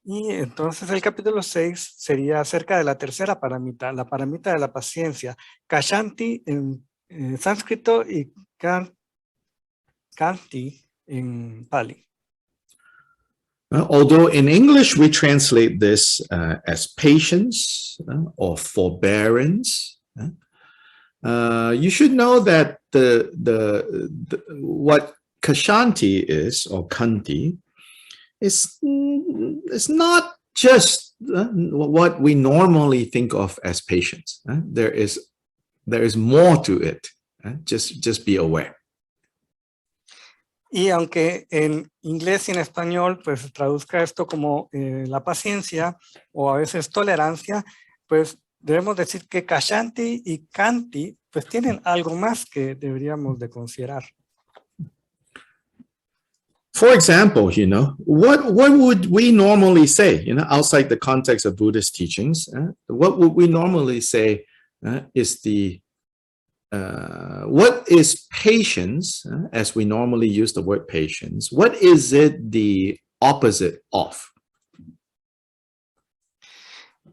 Y entonces el capítulo 6 sería acerca de la tercera paramita, la paramita de la paciencia, Kshanti en sánscrito y Kanti en Pali. Although in English we translate this as patience or forbearance, you should know that what Kshanti is, or Kanti, is not just what we normally think of as patience. There is more to it. Just be aware. Y aunque en inglés y en español pues se traduzca esto como la paciencia o a veces tolerancia, pues debemos decir que Kshanti y Kanti pues tienen algo más que deberíamos de considerar. For example, what would we normally say, outside the context of Buddhist teachings? What would we normally say is what is patience, as we normally use the word patience? What is it the opposite of?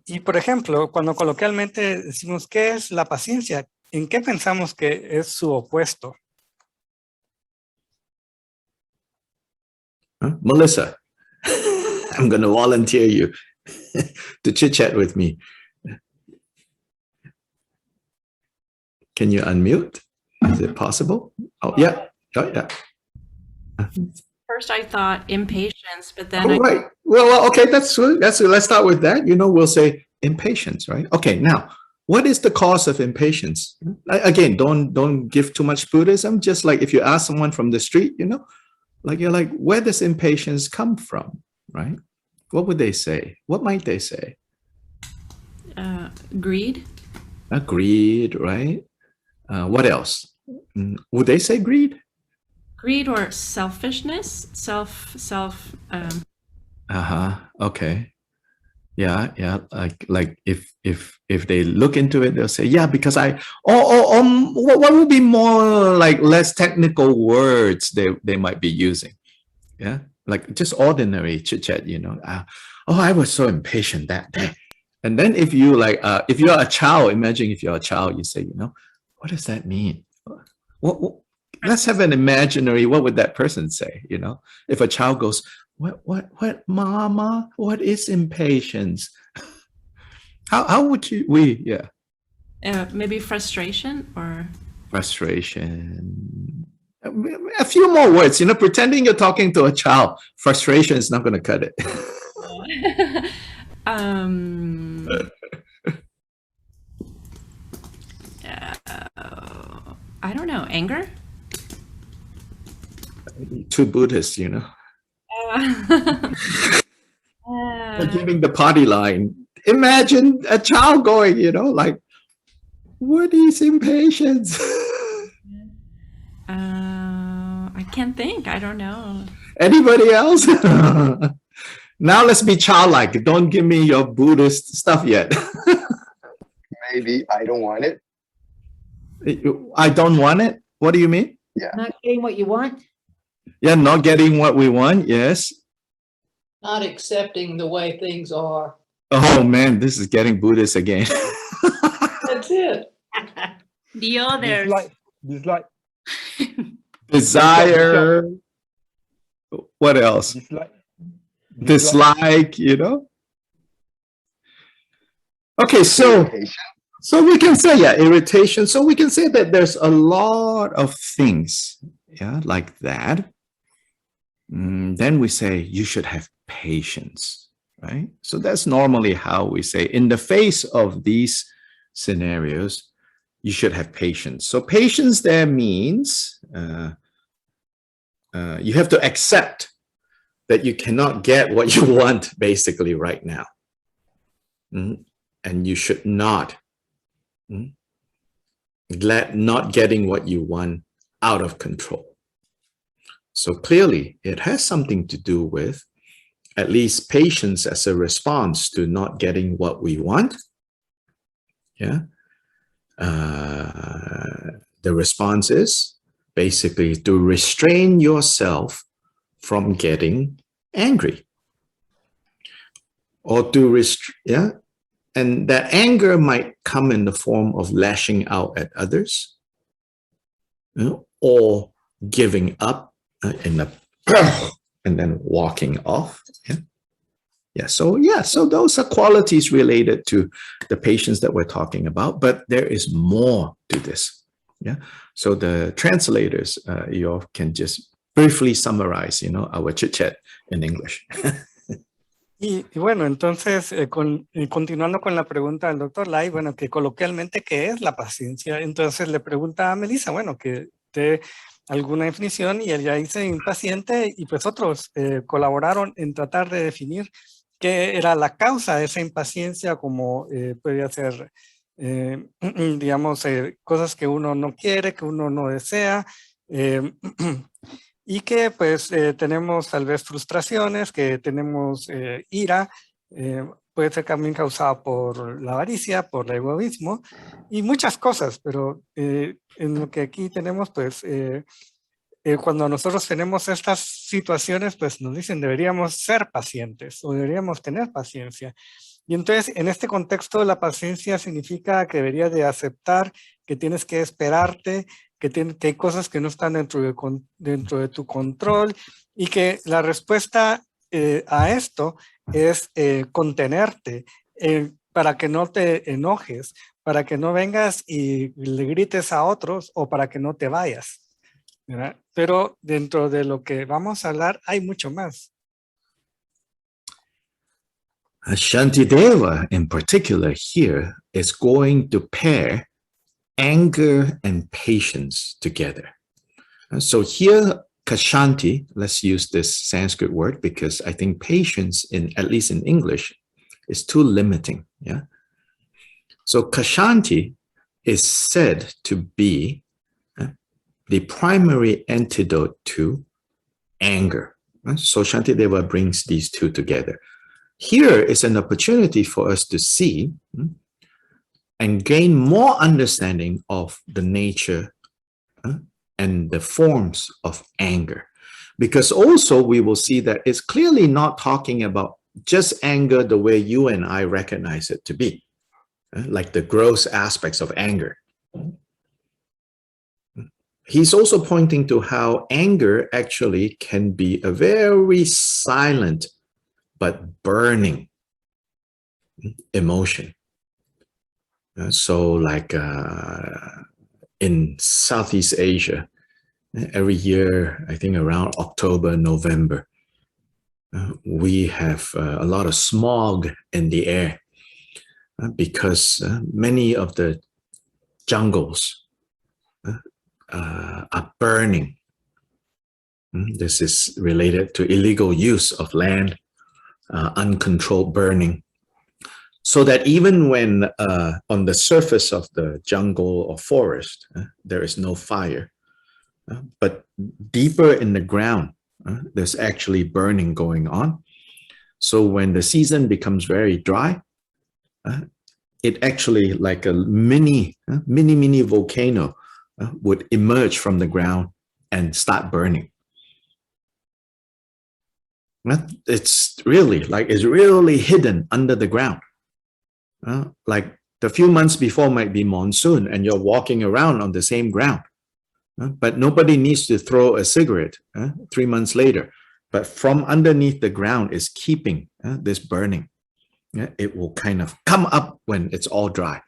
Y por ejemplo, cuando coloquialmente decimos ¿qué es la paciencia? ¿En qué pensamos que es su opuesto? Melissa, I'm going to volunteer you to chit-chat with me. Can you unmute? Is it possible? Oh, yeah. Oh, yeah. First, I thought impatience, but then right. Well, okay, that's good. Let's start with that. We'll say impatience, right? Okay, now, what is the cause of impatience? Again, don't give too much Buddhism. Just like if you ask someone from the street, you're like, where does impatience come from, right? What would they say? What might they say? Greed. Greed, right? What else? Would they say greed? Greed or selfishness? Okay. Yeah. Like if they look into it, they'll say, yeah, because what would be more like less technical words they might be using? Yeah, like just ordinary chit-chat, I was so impatient that day. And then if you're a child, imagine if you're a child, you say, what does that mean? What let's have an imaginary, what would that person say? If a child goes, what, mama, what is impatience? How would yeah. Maybe frustration or? Frustration. A few more words, pretending you're talking to a child. Frustration is not going to cut it. I don't know, anger? Too Buddhist, Giving the party line. Imagine a child going, like, what is impatience? I can't think. I don't know. Anybody else? Now let's be childlike. Don't give me your Buddhist stuff yet. Maybe I don't want it. I don't want it? What do you mean? Yeah. Not getting what you want? Yeah, not getting what we want, yes. Not accepting the way things are. Oh man, this is getting Buddhist again. That's it. The others. Dislike. Desire. What else? Dislike, Okay, so we can say, irritation. So we can say that there's a lot of things, like that. Then we say you should have patience, right? So that's normally how we say, in the face of these scenarios, you should have patience. So patience there means you have to accept that you cannot get what you want basically right now. And you should not let not getting what you want out of control. So clearly it has something to do with at least patience as a response to not getting what we want. The response is basically to restrain yourself from getting angry, or to and that anger might come in the form of lashing out at others, or giving up and then walking off. So those are qualities related to the patience that we're talking about, but there is more to this. So the translators, you can just briefly summarize, our chit-chat in English. Y bueno, entonces, continuando con la pregunta del doctor Lai, bueno, que coloquialmente, ¿qué es la paciencia? Entonces le pregunta a Melissa, bueno, que dé alguna definición, y ella dice impaciente, y pues otros colaboraron en tratar de definir qué era la causa de esa impaciencia, como podría ser, digamos, cosas que uno no quiere, que uno no desea, y que pues tenemos tal vez frustraciones, que tenemos ira, puede ser también causada por la avaricia, por el egoísmo y muchas cosas, pero en lo que aquí tenemos pues cuando nosotros tenemos estas situaciones pues nos dicen deberíamos ser pacientes o deberíamos tener paciencia. Y entonces, en este contexto, la paciencia significa que deberías de aceptar que tienes que esperarte, que hay cosas que no están dentro de tu control y que la respuesta a esto es contenerte para que no te enojes, para que no vengas y le grites a otros o para que no te vayas, ¿verdad? Pero dentro de lo que vamos a hablar hay mucho más. Shantideva, in particular, here is going to pair anger and patience together. So here, kashanti, let's use this Sanskrit word because I think patience, at least in English, is too limiting. Yeah. So kashanti is said to be the primary antidote to anger. So Shantideva brings these two together. Here is an opportunity for us to see and gain more understanding of the nature and the forms of anger. Because also we will see that it's clearly not talking about just anger the way you and I recognize it to be, like the gross aspects of anger. He's also pointing to how anger actually can be a very silent but burning emotion. So like in Southeast Asia, every year, I think around October, November, we have a lot of smog in the air because many of the jungles are burning. This is related to illegal use of land, uncontrolled burning. So that even when on the surface of the jungle or forest, there is no fire, but deeper in the ground, there's actually burning going on. So when the season becomes very dry, it actually like a mini volcano would emerge from the ground and start burning. It's really hidden under the ground. Like the few months before might be monsoon and you're walking around on the same ground. But nobody needs to throw a cigarette 3 months later. But from underneath the ground is keeping this burning. It will kind of come up when it's all dry.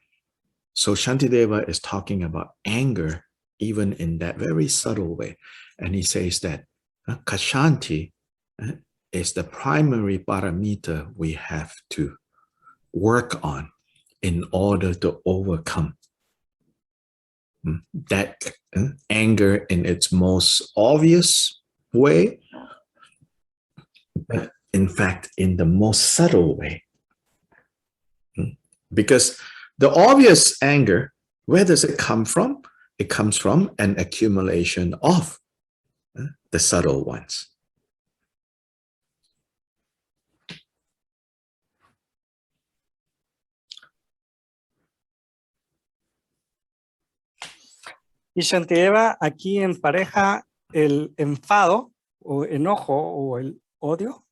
So Shantideva is talking about anger even in that very subtle way. And he says that kashanti is the primary paramita we have to work on in order to overcome that anger in its most obvious way, but in fact in the most subtle way. Because the obvious anger, where does it come from? It comes from an accumulation of the subtle ones. Y Shantideva aquí empareja el enfado o enojo o el odio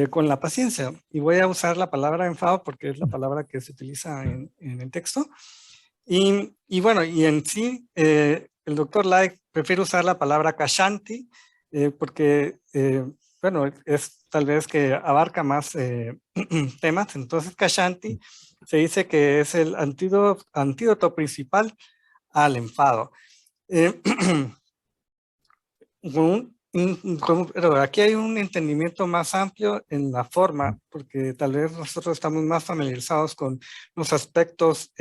con la paciencia. Y voy a usar la palabra enfado porque es la palabra que se utiliza en el texto. Y bueno, y en sí, el doctor Lai prefiere usar la palabra kashanti porque, bueno, es tal vez que abarca más temas. Entonces, kashanti se dice que es el antídoto principal al enfado. Pero aquí hay un entendimiento más amplio en la forma, porque tal vez nosotros estamos más familiarizados con los aspectos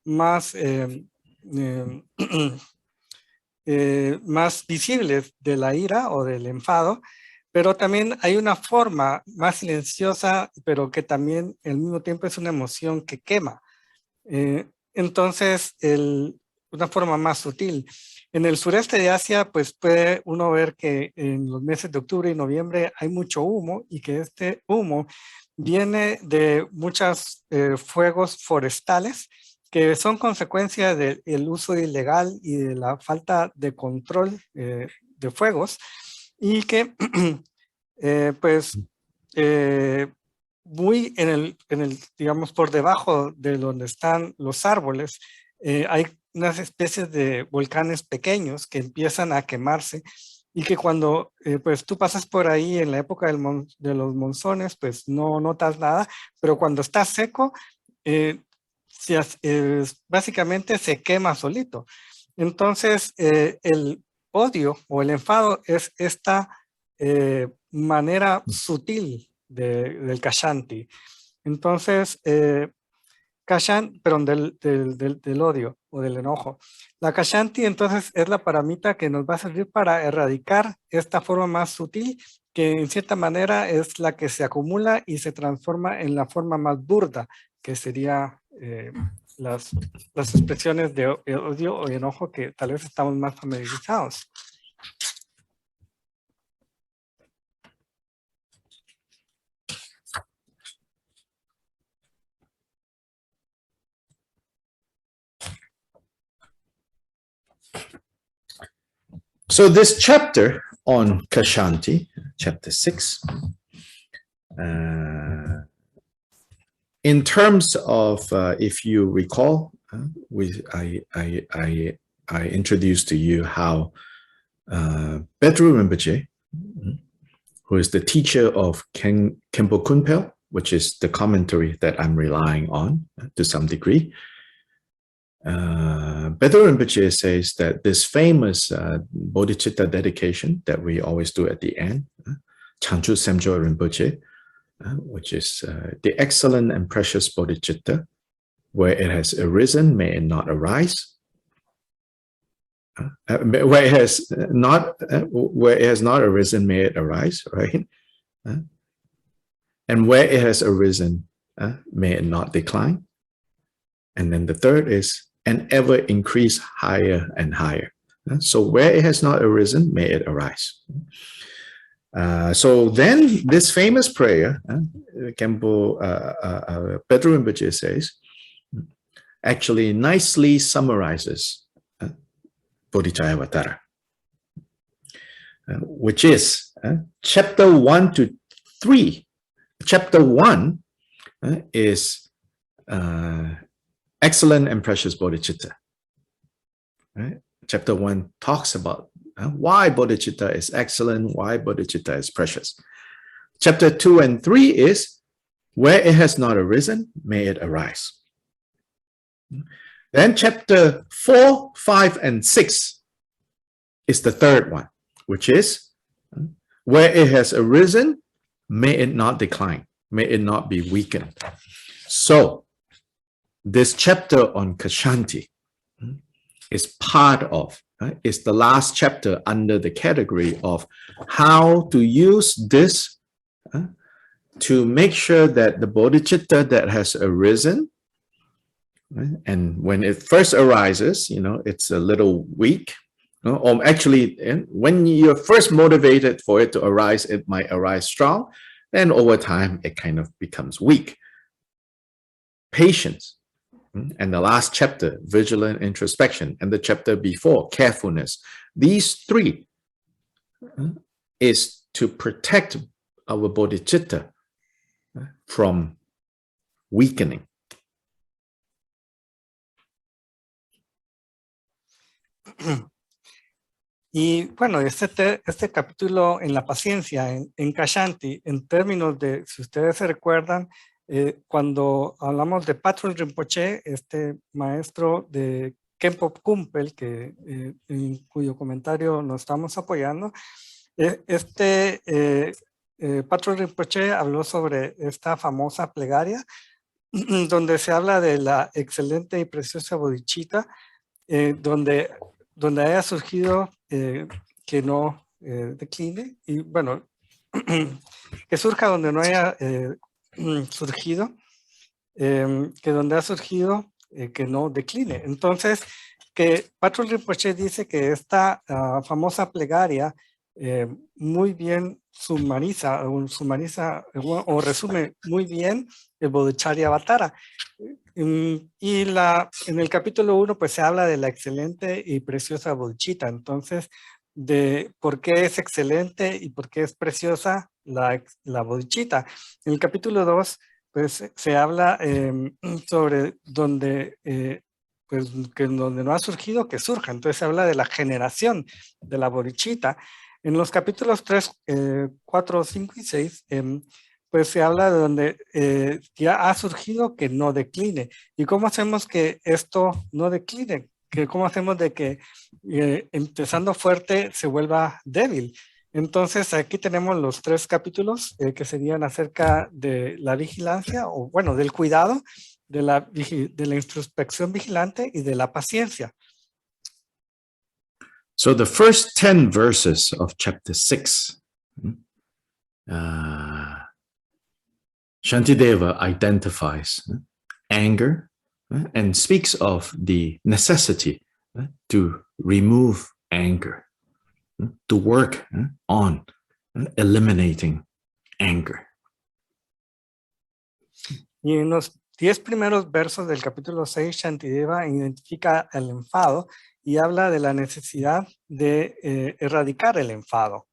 más visibles de la ira o del enfado, pero también hay una forma más silenciosa, pero que también al mismo tiempo es una emoción que quema. Entonces, una forma más sutil. En el sureste de Asia, pues puede uno ver que en los meses de octubre y noviembre hay mucho humo y que este humo viene de muchos fuegos forestales que son consecuencia del uso ilegal y de la falta de control de fuegos y que pues muy digamos, por debajo de donde están los árboles, hay unas especies de volcanes pequeños que empiezan a quemarse y que cuando pues tú pasas por ahí en la época de los monzones, pues no notas nada, pero cuando está seco, básicamente se quema solito. Entonces, el odio o el enfado es esta manera sutil del Kashanti. Entonces, perdón, del odio o del enojo. La Kashanti entonces es la paramita que nos va a servir para erradicar esta forma más sutil que en cierta manera es la que se acumula y se transforma en la forma más burda, que sería las expresiones de odio o enojo que tal vez estamos más familiarizados. So this chapter on Kashanti, chapter 6, in terms of, if you recall, I introduced to you how Pedro Rinpoche, who is the teacher of Khenpo Kunpel, which is the commentary that I'm relying on to some degree, Pedro Rinpoche says that this famous Bodhicitta dedication that we always do at the end, Changchu Semjo Rinpoche, which is the excellent and precious Bodhicitta, where it has arisen, may it not arise. Where it has not arisen, may it arise, right? And where it has arisen, may it not decline. And then the third is, and ever increase higher and higher. So where it has not arisen, may it arise. So then this famous prayer, Khenpo Pedro Rinpoche says, actually nicely summarizes Bodhicharyavatara, which is chapter 1 to 3. Chapter 1 is excellent and precious bodhicitta. Right? Chapter 1 talks about why bodhicitta is excellent, why bodhicitta is precious. Chapter 2 and 3 is where it has not arisen, may it arise. Then chapter 4, 5, and 6 is the third one, which is where it has arisen, may it not decline, may it not be weakened. So this chapter on Kashanti is part of, is the last chapter under the category of how to use this to make sure that the bodhicitta that has arisen, and when it first arises, it's a little weak, or actually when you're first motivated for it to arise, it might arise strong, then over time it kind of becomes weak. Patience. And the last chapter, vigilant introspection, and the chapter before, carefulness. These three is to protect our bodhicitta from weakening. Y bueno, este capítulo en la paciencia, en Kashanti, en términos de, si ustedes se recuerdan, cuando hablamos de Patrul Rinpoche, este maestro de Khenpo Kunpel, en cuyo comentario nos estamos apoyando, Patrul Rinpoche habló sobre esta famosa plegaria, donde se habla de la excelente y preciosa bodhicitta, donde haya surgido que no decline, y bueno, que surja donde no haya surgido, que donde ha surgido que no decline. Entonces, que Patrul Rinpoche dice que esta famosa plegaria muy bien sumariza o resume muy bien el Bodhicharyavatara. En el capítulo 1 pues se habla de la excelente y preciosa bodhicitta. Entonces, de por qué es excelente y por qué es preciosa la bodhicitta. En el capítulo 2 pues se habla sobre donde pues que donde no ha surgido, que surja. Entonces se habla de la generación de la bodhicitta. En los capítulos 3, 4, 5 y 6, pues se habla de donde ya ha surgido que no decline. ¿Y cómo hacemos que esto no decline? ¿Cómo hacemos de que empezando fuerte se vuelva débil? Entonces aquí tenemos los 3 capítulos que serían acerca de la vigilancia, o bueno, del cuidado, de la introspección vigilante y de la paciencia. So the first 10 verses of chapter 6, Shantideva identifies anger and speaks of the necessity to remove anger, to work on eliminating anger. Y en los 10 primeros versos del capítulo 6, Shantideva identifica el enfado y habla de la necesidad de erradicar el enfado.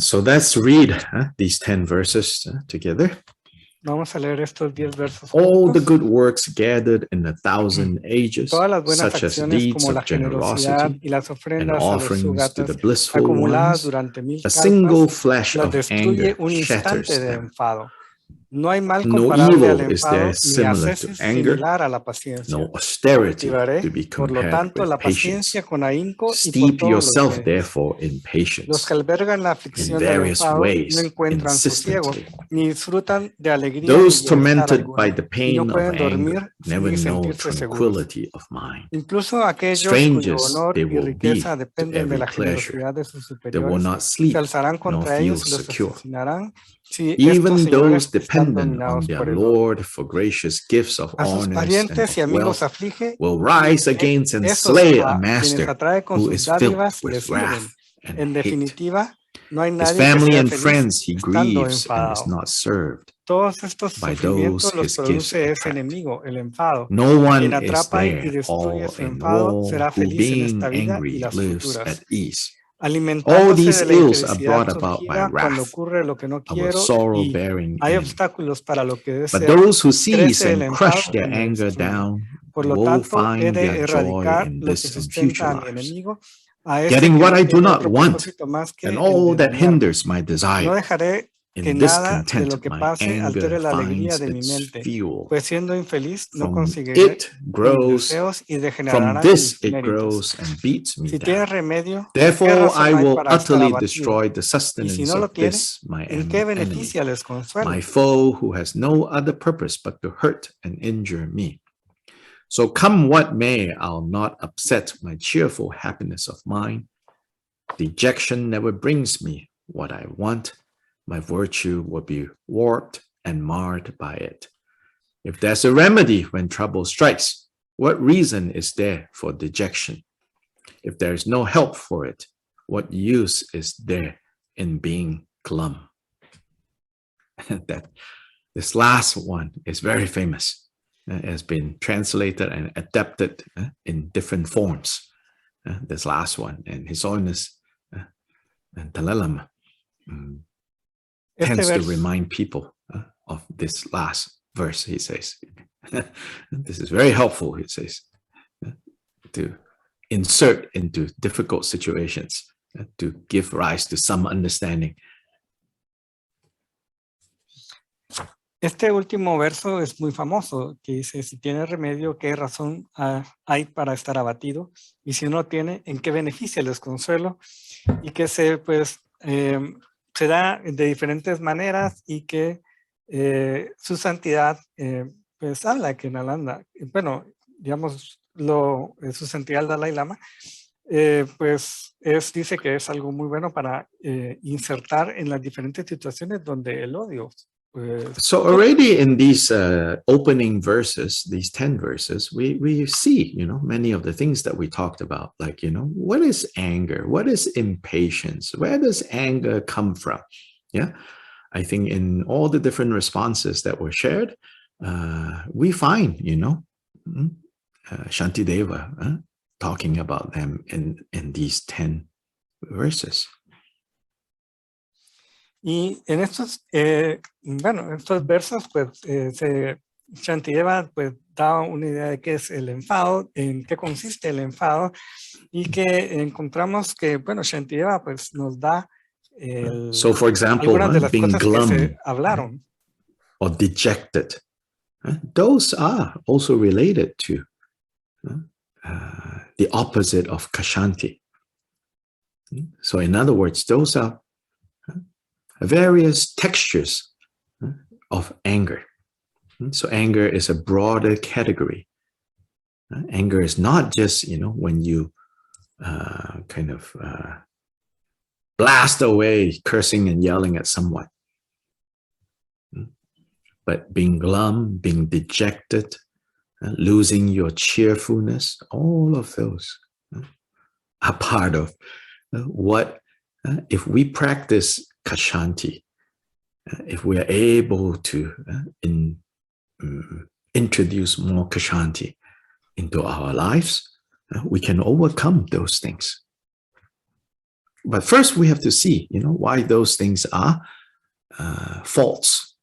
So let's read these 10 verses together. Vamos a leer estos 10 versos All the juntos. good works gathered in 1,000 ages, Todas las buenas such as acciones deeds como la of generosidad generosity y las and ofrendas a los offerings to the sugatas blissful acumuladas ones, durante 1000 a single kalpas flash las of destruye anger un shatters instante de them. enfado. No hay mal No comparable al evil is enfado there ni similar to ascesis anger, similar a la paciencia. no austerity Cultivaré, to be por lo compared tanto, with la patience. paciencia con ahínco y por Steep todos los yourself, medios. therefore, in Los patience, que albergan la in aflicción del various enfado no ways, encuentran sosiego, insistently. ni disfrutan de alegría Those ni bienestar tormented by alguno, the y no pain of pueden dormir anger never ni know sentirse seguros. tranquility of mind. Incluso aquellos cuyo Strangers honor they y will be riqueza to dependen de every la pleasure. generosidad de sus They will superiores, not se sleep alzarán nor contra feel ellos y los secure. asesinarán si estos Even señores those están dependent on dominados their por el odio. Lord for gracious gifts of A sus honors and parientes y of amigos wealth aflige will y rise against and esos slay a a quienes master atrae con who sus is filled dádivas with les sirven. wrath and En hate. definitiva, no hay His nadie que family sea and feliz friends he estando grieves and is enfadado. not served. Todos estos By sufrimientos those los his gifts produce ese attract. enemigo, el enfado. No Quien one is atrapa y there destruye all su in enfado all será who feliz en esta being vida y angry las lives at futuras. ease. All Alimentándose these de la ills are infelicidad brought about by surgida cuando wrath, ocurre lo que no our quiero sorrow y bearing hay in. obstáculos para lo que But deseo, those who seize crece el and enfado crush their y me anger destruye. down Por lo will tanto, he find de their joy erradicar in lo que this and sustenta future a mi lives, enemigo, a ese getting que what no I do tiene not otro want propósito más que and el all de that dañarme. hinders my No desire. dejaré que In nada de discontent, lo que my pase altere anger la alegría finds de mi its mente, fuel. pues siendo infeliz no From conseguiré it mis grows, deseos y from degenerarán this mis it méritos. grows and beats me Si tiene down. remedio, ¿qué Therefore razón I hay will para estar utterly abatido? destroy the Y si sustenance no lo of tiene, this, my ¿en qué enemy, beneficia les consuelo? my foe who has no other purpose but to hurt and injure me. So come what may, I'll not upset my cheerful happiness of mind. Dejection never brings me what I want. My virtue will be warped and marred by it. If there's a remedy when trouble strikes, what reason is there for dejection? If there is no help for it, what use is there in being glum? That this last one is very famous. It has been translated and adapted in different forms. This last one, and His Holiness Dalai Lama tends to remind people of this last verse. He says, "This is very helpful." He says, to insert into difficult situations to give rise to some understanding. Este último verso es muy famoso, que dice, si tiene remedio, ¿qué razón hay para estar abatido? Y si no tiene, ¿en qué beneficia el desconsuelo? Y que se da de diferentes maneras y que su santidad pues habla que Nalanda, bueno, digamos, su santidad el Dalai Lama, pues dice que es algo muy bueno para insertar en las diferentes situaciones donde el odio So already in these opening verses, these 10 verses, we see, many of the things that we talked about, like, what is anger? What is impatience? Where does anger come from? Yeah, I think in all the different responses that were shared, we find, Shantideva talking about them in these 10 verses. Y en estos, estos versos, pues, Shantideva pues, da una idea de qué es el enfado, en qué consiste el enfado, y que encontramos que, bueno, Shantideva pues, nos da So, for example, algunas de las being cosas glum, que se hablaron. Or dejected, those are also related to the opposite of Kshanti. So, in other words, those are various textures of anger. So anger is a broader category. Anger is not just, when you blast away cursing and yelling at someone. But being glum, being dejected, losing your cheerfulness, all of those are part of what, if we practice Kshanti, if we are able to introduce more Kshanti into our lives, we can overcome those things. But first we have to see, why those things are faults.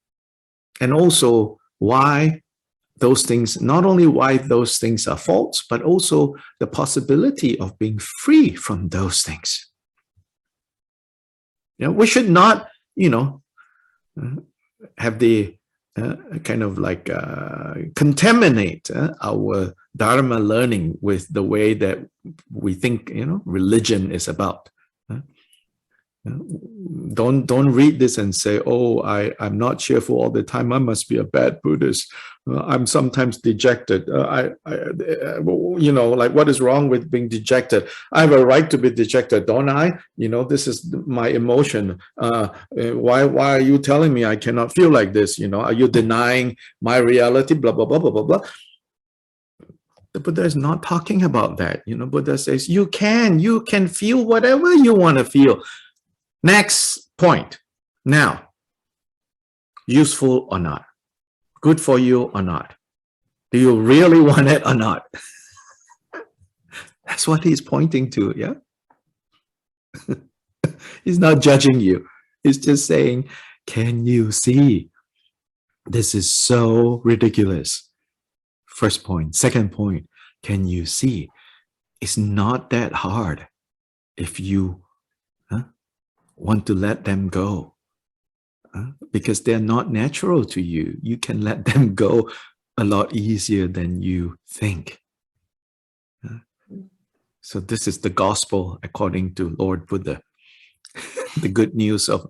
And also why those things, not only why those things are faults, but also the possibility of being free from those things. We should not, have the contaminate our Dharma learning with the way that we think, religion is about. Don't read this and say, oh, I'm not cheerful all the time. I must be a bad Buddhist. I'm sometimes dejected. What is wrong with being dejected? I have a right to be dejected, don't I? This is my emotion. Why are you telling me I cannot feel like this? Are you denying my reality? Blah, blah, blah, blah, blah, blah. The Buddha is not talking about that. Buddha says, you can feel whatever you want to feel. Next point. Now, useful or not? Good for you or not? Do you really want it or not? That's what he's pointing to, yeah? He's not judging you. He's just saying, can you see? This is so ridiculous. First point. Second point, can you see? It's not that hard if you want to let them go. Because they're not natural to you. You can let them go a lot easier than you think. So this is the gospel according to Lord Buddha. The good news of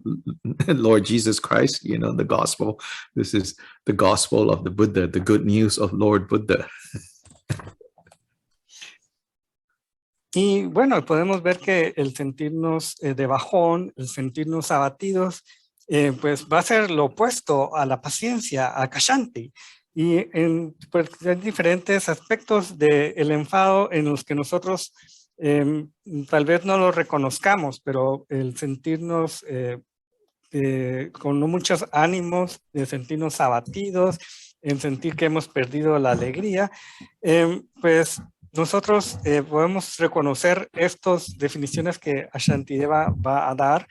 Lord Jesus Christ, the gospel. This is the gospel of the Buddha, the good news of Lord Buddha. Y bueno, podemos ver que el sentirnos de bajón, el sentirnos abatidos, pues va a ser lo opuesto a la paciencia, a Kshanti. Y pues, hay diferentes aspectos del enfado en los que nosotros tal vez no lo reconozcamos, pero el sentirnos con muchos ánimos, de sentirnos abatidos, en sentir que hemos perdido la alegría, pues nosotros podemos reconocer estas definiciones que Shantideva va a dar.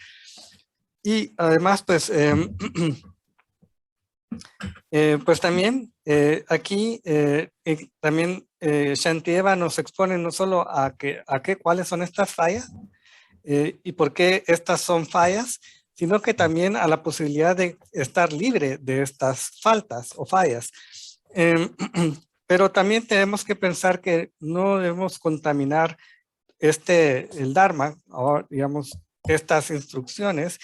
Y además, pues, pues también aquí también Shantideva nos expone no solo cuáles son estas fallas y por qué estas son fallas, sino que también a la posibilidad de estar libre de estas faltas o fallas. Pero también tenemos que pensar que no debemos contaminar el Dharma, o digamos, estas instrucciones,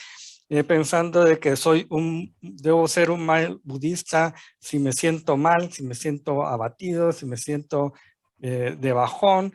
pensando de que debo ser un mal budista si me siento mal, si me siento abatido, si me siento de bajón.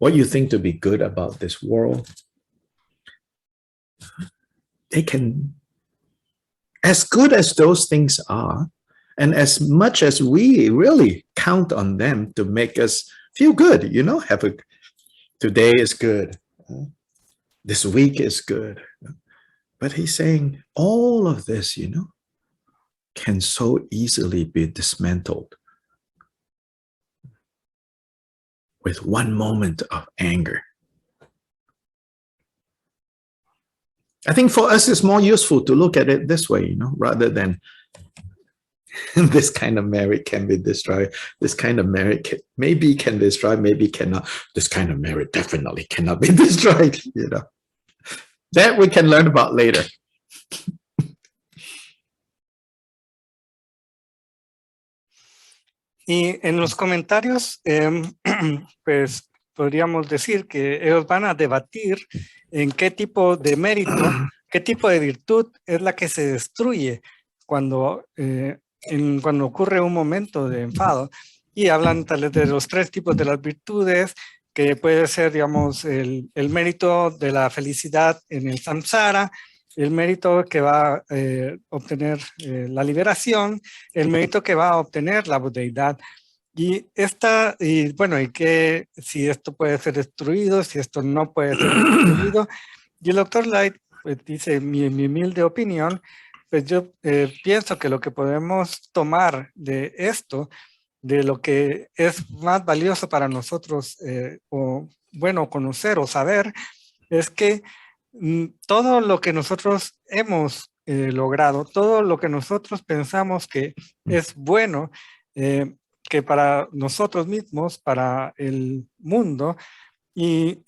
what you think to be good about this world, they can, as good as those things are, and as much as we really count on them to make us feel good, you know, today is good, this week is good. But he's saying all of this, you know, can so easily be dismantled with one moment of anger. I think for us, it's more useful to look at it this way, you know, rather than this kind of merit can be destroyed. This kind of merit maybe can destroy, maybe cannot. This kind of merit definitely cannot be destroyed, you know. That we can learn about later. Y en los comentarios, pues podríamos decir que ellos van a debatir en qué tipo de mérito, qué tipo de virtud es la que se destruye cuando, cuando ocurre un momento de enfado. Y hablan tal vez de los 3 tipos de las virtudes, que puede ser, digamos, el mérito de la felicidad en el samsara, el mérito que va a obtener la liberación, el mérito que va a obtener la budeidad. Y bueno, y que si esto puede ser destruido, si esto no puede ser destruido. Y el doctor Light pues, dice, mi humilde opinión, pues yo pienso que lo que podemos tomar de esto, de lo que es más valioso para nosotros, o bueno, conocer o saber, es que todo lo que nosotros hemos logrado, todo lo que nosotros pensamos que es bueno, que para nosotros mismos, para el mundo, y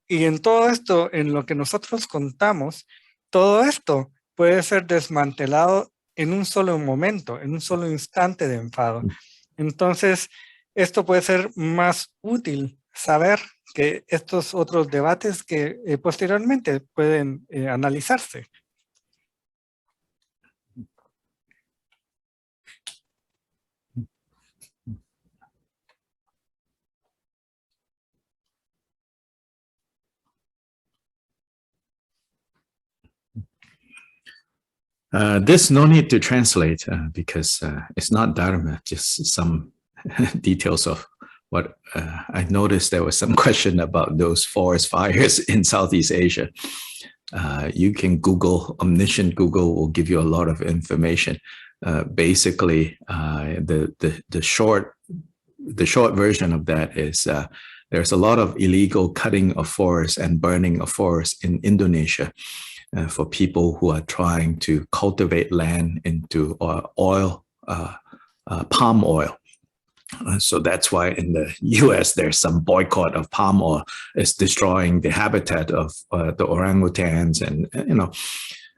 en todo esto, en lo que nosotros contamos, todo esto puede ser desmantelado en un solo momento, en un solo instante de enfado. Entonces, esto puede ser más útil saber que estos otros debates que posteriormente pueden analizarse. This no need to translate because it's not Dharma, just some details of what I noticed. There was some question about those forest fires in Southeast Asia. You can Google, omniscient Google will give you a lot of information. Basically, the short version of that is there's a lot of illegal cutting of forests and burning of forests in Indonesia. For people who are trying to cultivate land into oil, palm oil. So that's why in the US, there's some boycott of palm oil. It's destroying the habitat of the orangutans. And, you know,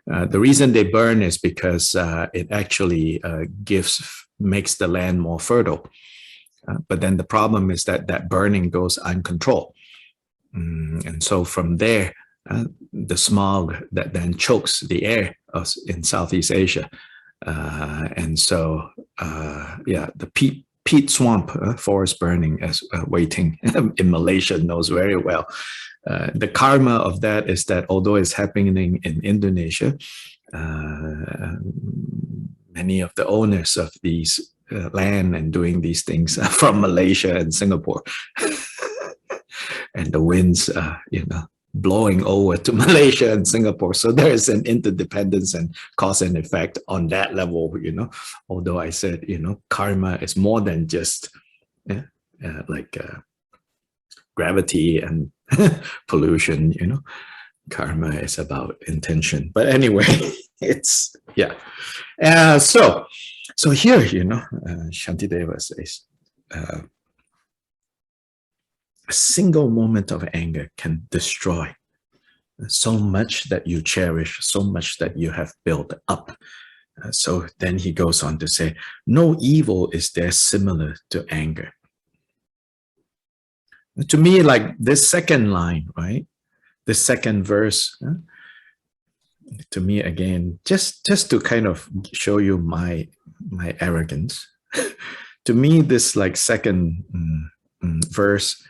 the reason they burn is because it actually makes the land more fertile. But then the problem is that burning goes uncontrolled. And so from there, the smog that then chokes the air in Southeast Asia. And so, yeah, the peat swamp forest burning as waiting in Malaysia knows very well. The karma of that is that although it's happening in Indonesia, many of the owners of these land and doing these things are from Malaysia and Singapore. And the winds, you know, blowing over to Malaysia and Singapore. So there is an interdependence and cause and effect on that level, you know, although I said, you know, karma is more than just like gravity and pollution, you know, karma is about intention. But anyway, it's, yeah. So here, you know, Shantideva says, a single moment of anger can destroy so much that you cherish, so much that you have built up. So then he goes on to say, no evil is there similar to anger. To me, like this second line, right? The second verse, to me again, just to kind of show you my arrogance. To me, this like second verse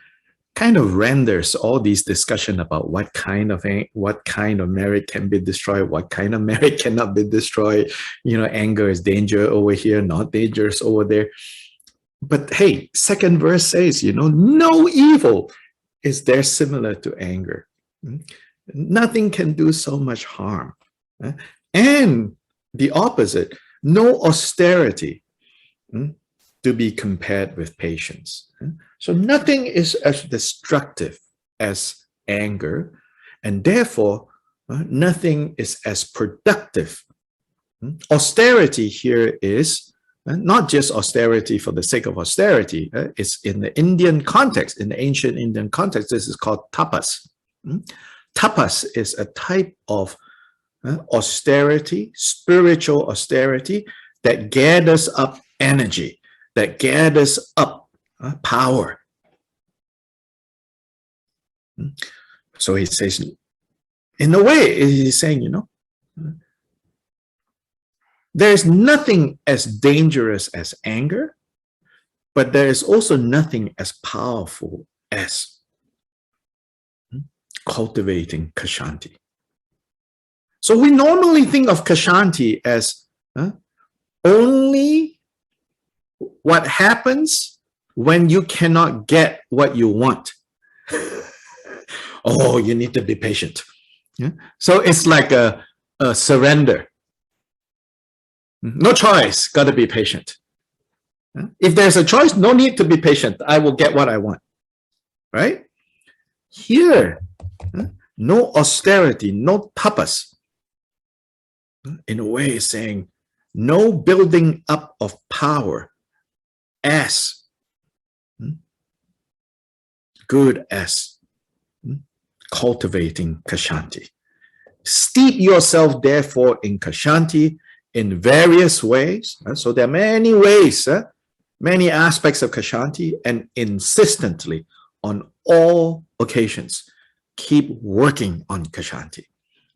kind of renders all these discussion about what kind of merit can be destroyed, what kind of merit cannot be destroyed. You know, anger is danger over here, not dangerous over there. But hey, second verse says, you know, no evil is there similar to anger. Nothing can do so much harm. And the opposite, no austerity to be compared with patience. So nothing is as destructive as anger, and therefore nothing is as productive. Austerity here is not just austerity for the sake of austerity. It's in the Indian context, in the ancient Indian context, this is called tapas. Tapas is a type of austerity, spiritual austerity, that gathers up energy, that gathers up power. So he says, in a way, he's saying, you know, there's nothing as dangerous as anger, but there is also nothing as powerful as cultivating Kshanti. So we normally think of Kshanti as only what happens when you cannot get what you want. Oh, you need to be patient. Yeah? So it's like a surrender. No choice, got to be patient. If there's a choice, no need to be patient. I will get what I want. Right? Here, no austerity, no tapas. In a way, it's saying no building up of power as good as cultivating Kshanti. Steep yourself, therefore, in Kshanti in various ways. So there are many ways, many aspects of Kshanti, and insistently on all occasions, keep working on Kshanti,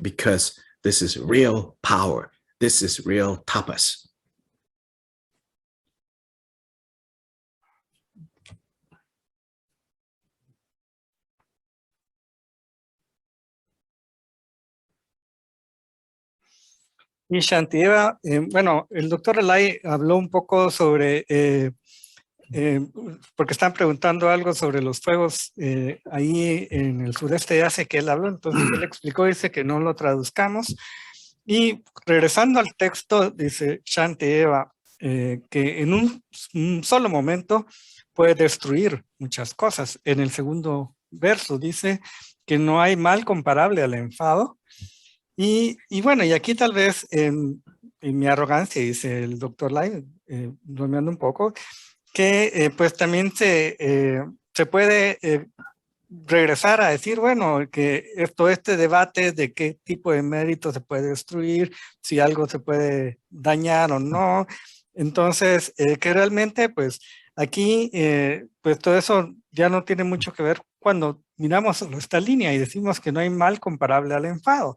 because this is real power. This is real tapas. Y Shantideva, bueno, el doctor Relay habló un poco sobre, porque están preguntando algo sobre los fuegos ahí en el sureste de Asia que él habló, entonces él explicó, dice que no lo traduzcamos. Y regresando al texto, dice Shantideva, que en un solo momento puede destruir muchas cosas. En el segundo verso dice que no hay mal comparable al enfado. Y bueno, y aquí tal vez en mi arrogancia, dice el doctor Lai, bromeando un poco, que pues también se puede regresar a decir, bueno, que este debate de qué tipo de mérito se puede destruir, si algo se puede dañar o no. Entonces, que realmente pues aquí pues todo eso ya no tiene mucho que ver cuando miramos esta línea y decimos que no hay mal comparable al enfado,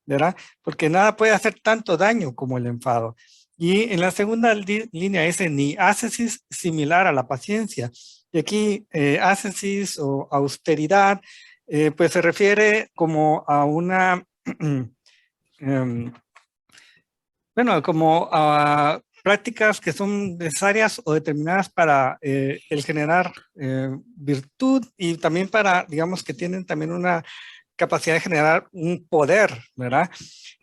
¿verdad? Porque nada puede hacer tanto daño como el enfado. Y en la segunda línea dice, ni ascesis similar a la paciencia. Y aquí ascesis o austeridad, pues se refiere como a una, bueno, como a prácticas que son necesarias o determinadas para el generar virtud, y también para, digamos, que tienen también una capacidad de generar un poder, ¿verdad?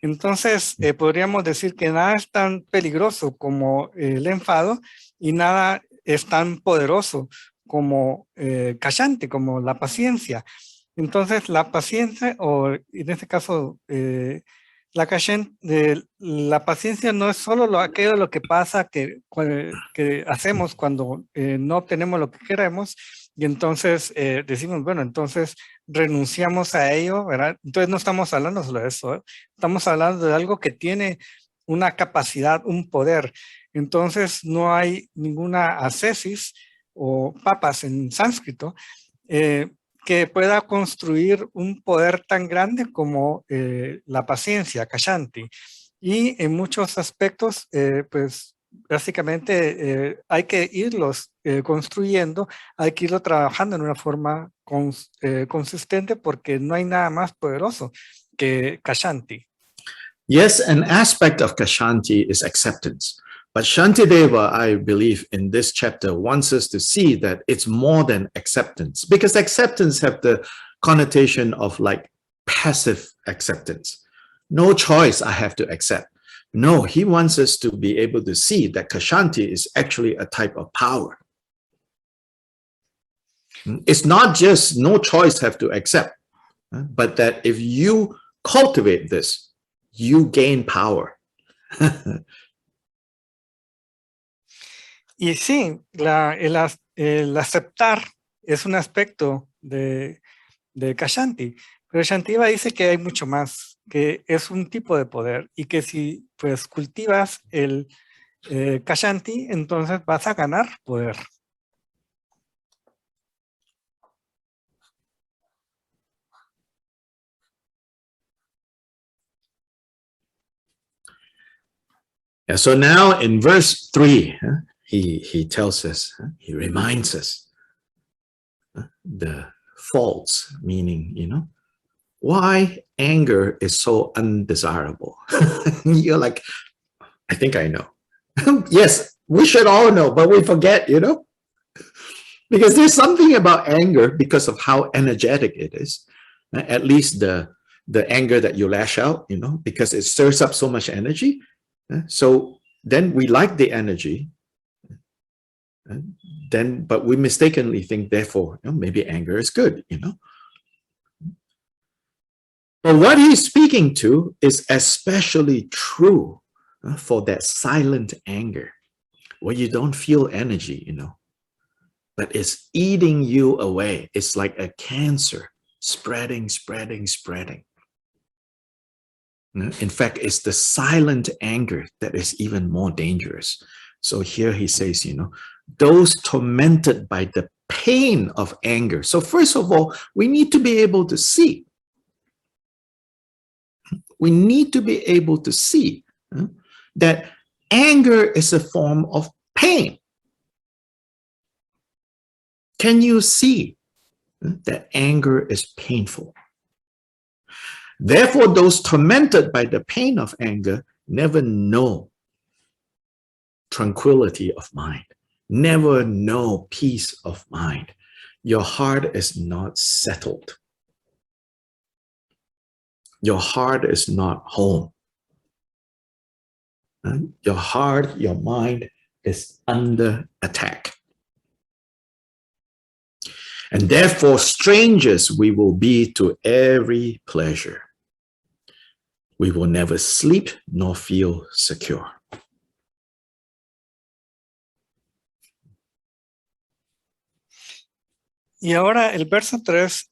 Entonces, podríamos decir que nada es tan peligroso como el enfado y nada es tan poderoso como Kshanti, como la paciencia. Entonces, la paciencia, o en este caso, la paciencia no es solo aquello lo que pasa que hacemos cuando no obtenemos lo que queremos, y entonces decimos, bueno, entonces renunciamos a ello, ¿verdad? Entonces no estamos hablando solo de eso, ¿eh? Estamos hablando de algo que tiene una capacidad, un poder. Entonces no hay ninguna ascesis o papas en sánscrito que pueda construir un poder tan grande como la paciencia, Kshanti. Y en muchos aspectos, pues básicamente hay que irlos construyendo, hay que irlo trabajando en una forma consistente porque no hay nada más poderoso que Kshanti. Yes, an aspect of Kshanti is acceptance. But Shantideva, I believe, in this chapter wants us to see that it's more than acceptance, because acceptance have the connotation of like passive acceptance. No choice, I have to accept. No, he wants us to be able to see that Kshanti is actually a type of power. It's not just no choice have to accept, but that if you cultivate this, you gain power. Y sí, el aceptar es un aspecto de Kshanti, pero Shantideva dice que hay mucho más, que es un tipo de poder y que si pues cultivas el Kshanti, entonces vas a ganar poder. Yeah, so now in verse 3, he tells us, he reminds us the faults, meaning, why anger is so undesirable. You're like, I think I know. Yes, we should all know, but we forget, because there's something about anger because of how energetic it is. At least the anger that you lash out, because it stirs up so much energy. So then we like the energy, but we mistakenly think, therefore, maybe anger is good, But what he's speaking to is especially true for that silent anger, where you don't feel energy, but it's eating you away. It's like a cancer, spreading. In fact, it's the silent anger that is even more dangerous. So here he says, those tormented by the pain of anger. So first of all, we need to be able to see. We need to be able to see that anger is a form of pain. Can you see that anger is painful? Therefore, those tormented by the pain of anger never know tranquility of mind, never know peace of mind. Your heart is not settled. Your heart is not home. Your heart, your mind is under attack. And therefore, strangers we will be to every pleasure. We will never sleep nor feel secure. Y ahora el verso 3,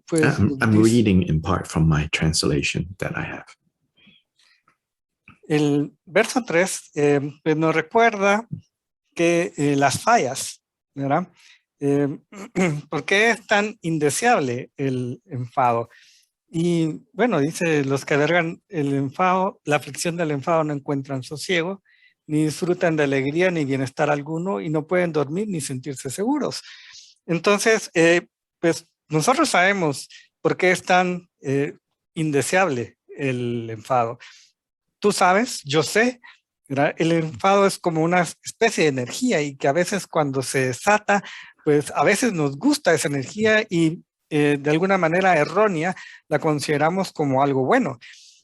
pues... I'm reading in part from my translation that I have. El verso 3 pues nos recuerda que las fallas, ¿verdad? ¿Por qué es tan indeseable el enfado? Y bueno, dice, los que albergan el enfado, la aflicción del enfado no encuentran sosiego, ni disfrutan de alegría ni bienestar alguno, y no pueden dormir ni sentirse seguros. Entonces, pues nosotros sabemos por qué es tan indeseable el enfado. Tú sabes, yo sé, ¿verdad? El enfado es como una especie de energía y que a veces cuando se desata, pues a veces nos gusta esa energía y de alguna manera errónea la consideramos como algo bueno.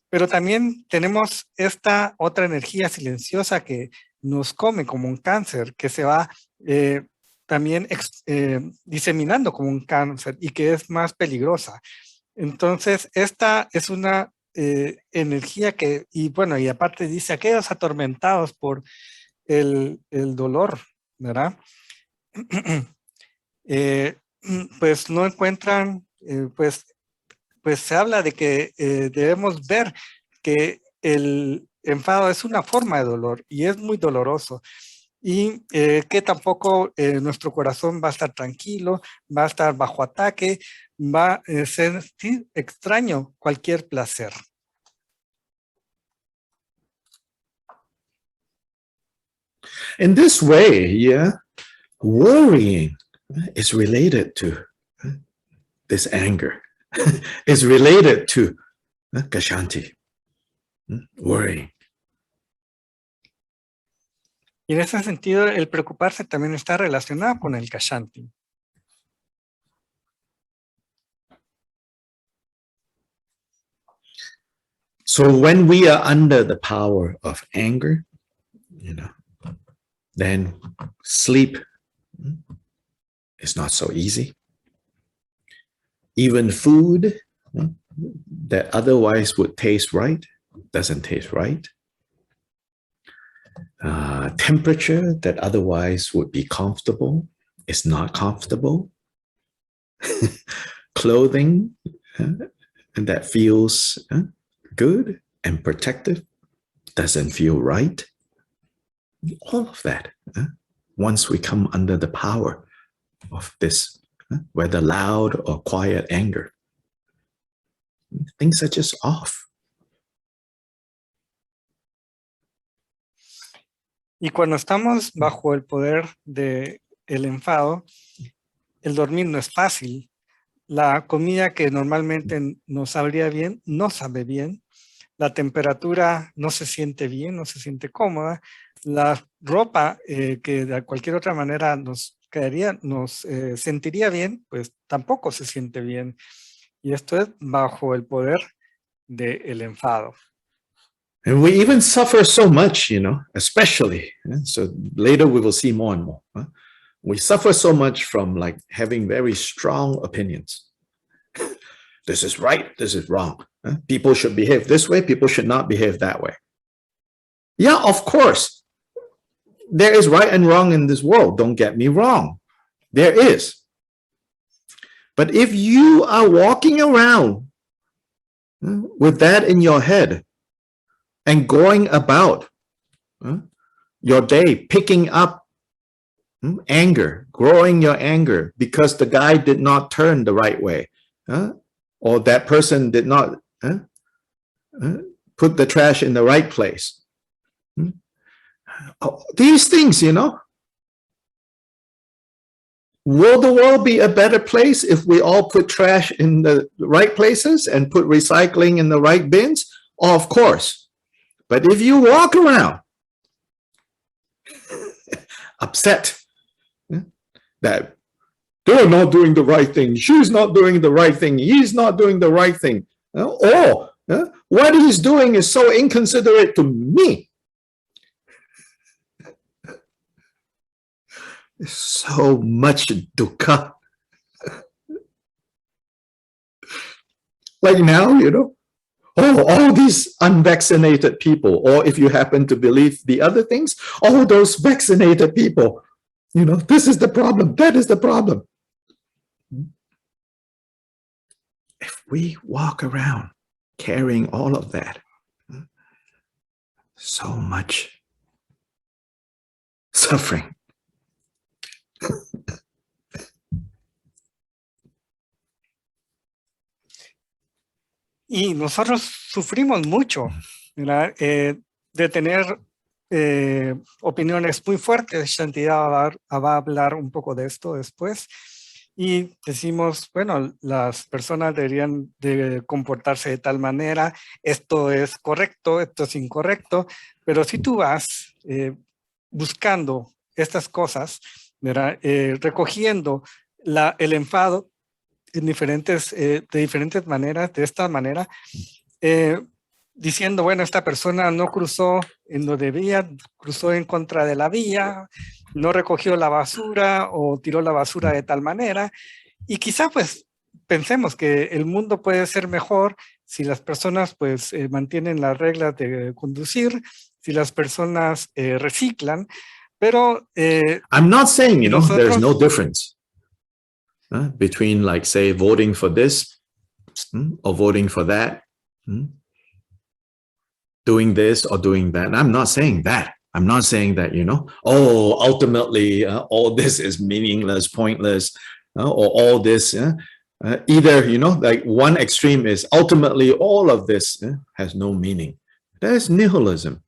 Pero también tenemos esta otra energía silenciosa que nos come como un cáncer, que se va también diseminando como un cáncer y que es más peligrosa. Entonces, esta es una energía que, y bueno, y aparte dice, aquellos atormentados por el dolor, ¿verdad? Pues no encuentran, pues se habla de que debemos ver que el enfado es una forma de dolor y es muy doloroso. Y que tampoco nuestro corazón va a estar tranquilo, va a estar bajo ataque, va a sentir extraño cualquier placer. In this way, yeah, worrying is related to this anger, is related to Kashanti, worrying. Y en ese sentido, el preocuparse también está relacionado con el Kashanti. So when we are under the power of anger, you know, then sleep is not so easy. Even food that otherwise would taste right doesn't taste right. Temperature that otherwise would be comfortable is not comfortable. Clothing that feels good and protective doesn't feel right. All of that, once we come under the power of this, whether loud or quiet anger, things are just off. Y cuando estamos bajo el poder del enfado, el dormir no es fácil. La comida que normalmente nos sabría bien, no sabe bien. La temperatura no se siente bien, no se siente cómoda. La ropa que de cualquier otra manera nos quedaría, nos sentiría bien, pues tampoco se siente bien. Y esto es bajo el poder del enfado. And we even suffer so much, you know, especially. So later we will see more and more. We suffer so much from like having very strong opinions. This is right, this is wrong. People should behave this way, people should not behave that way. Yeah, of course. There is right and wrong in this world. Don't get me wrong. There is. But if you are walking around with that in your head and going about your day, picking up anger, growing your anger because the guy did not turn the right way, or that person did not put the trash in the right place. These things, you know, will the world be a better place if we all put trash in the right places and put recycling in the right bins? Of course. But if you walk around upset that they're not doing the right thing, she's not doing the right thing, he's not doing the right thing, or what he's doing is so inconsiderate to me, so much dukkha. Like now, you know, all these unvaccinated people, or if you happen to believe the other things, all those vaccinated people, you know, this is the problem, that is the problem. If we walk around carrying all of that, so much suffering. Y nosotros sufrimos mucho, ¿verdad? De tener opiniones muy fuertes. Shantideva va a hablar un poco de esto después. Y decimos, bueno, las personas deberían de comportarse de tal manera, esto es correcto, esto es incorrecto, pero si tú vas buscando estas cosas, ¿verdad? Recogiendo el enfado en de diferentes maneras, de esta manera, diciendo, bueno, esta persona no cruzó en donde debía, cruzó en contra de la vía, no recogió la basura o tiró la basura de tal manera, y quizá pues pensemos que el mundo puede ser mejor si las personas pues mantienen las reglas de conducir, si las personas reciclan, pero I'm not saying, you know, there's no difference between, like, say, voting for this or voting for that, doing this or doing that. I'm not saying that. I'm not saying that, you know, oh, ultimately, all this is meaningless, pointless, or all this, either, you know, like one extreme is ultimately all of this has no meaning. That is nihilism.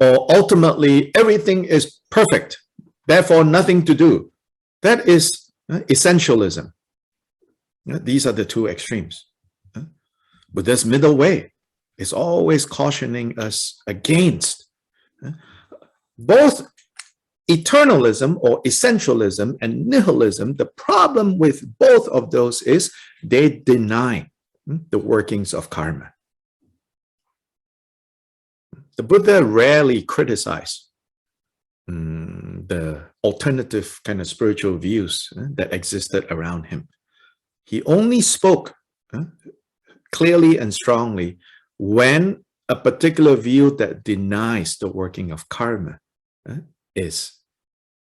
or ultimately everything is perfect, therefore nothing to do. That is essentialism. These are the two extremes. But this middle way is always cautioning us against both eternalism or essentialism and nihilism. The problem with both of those is they deny the workings of karma. The Buddha rarely criticized the alternative kind of spiritual views that existed around him. He only spoke clearly and strongly when a particular view that denies the working of karma is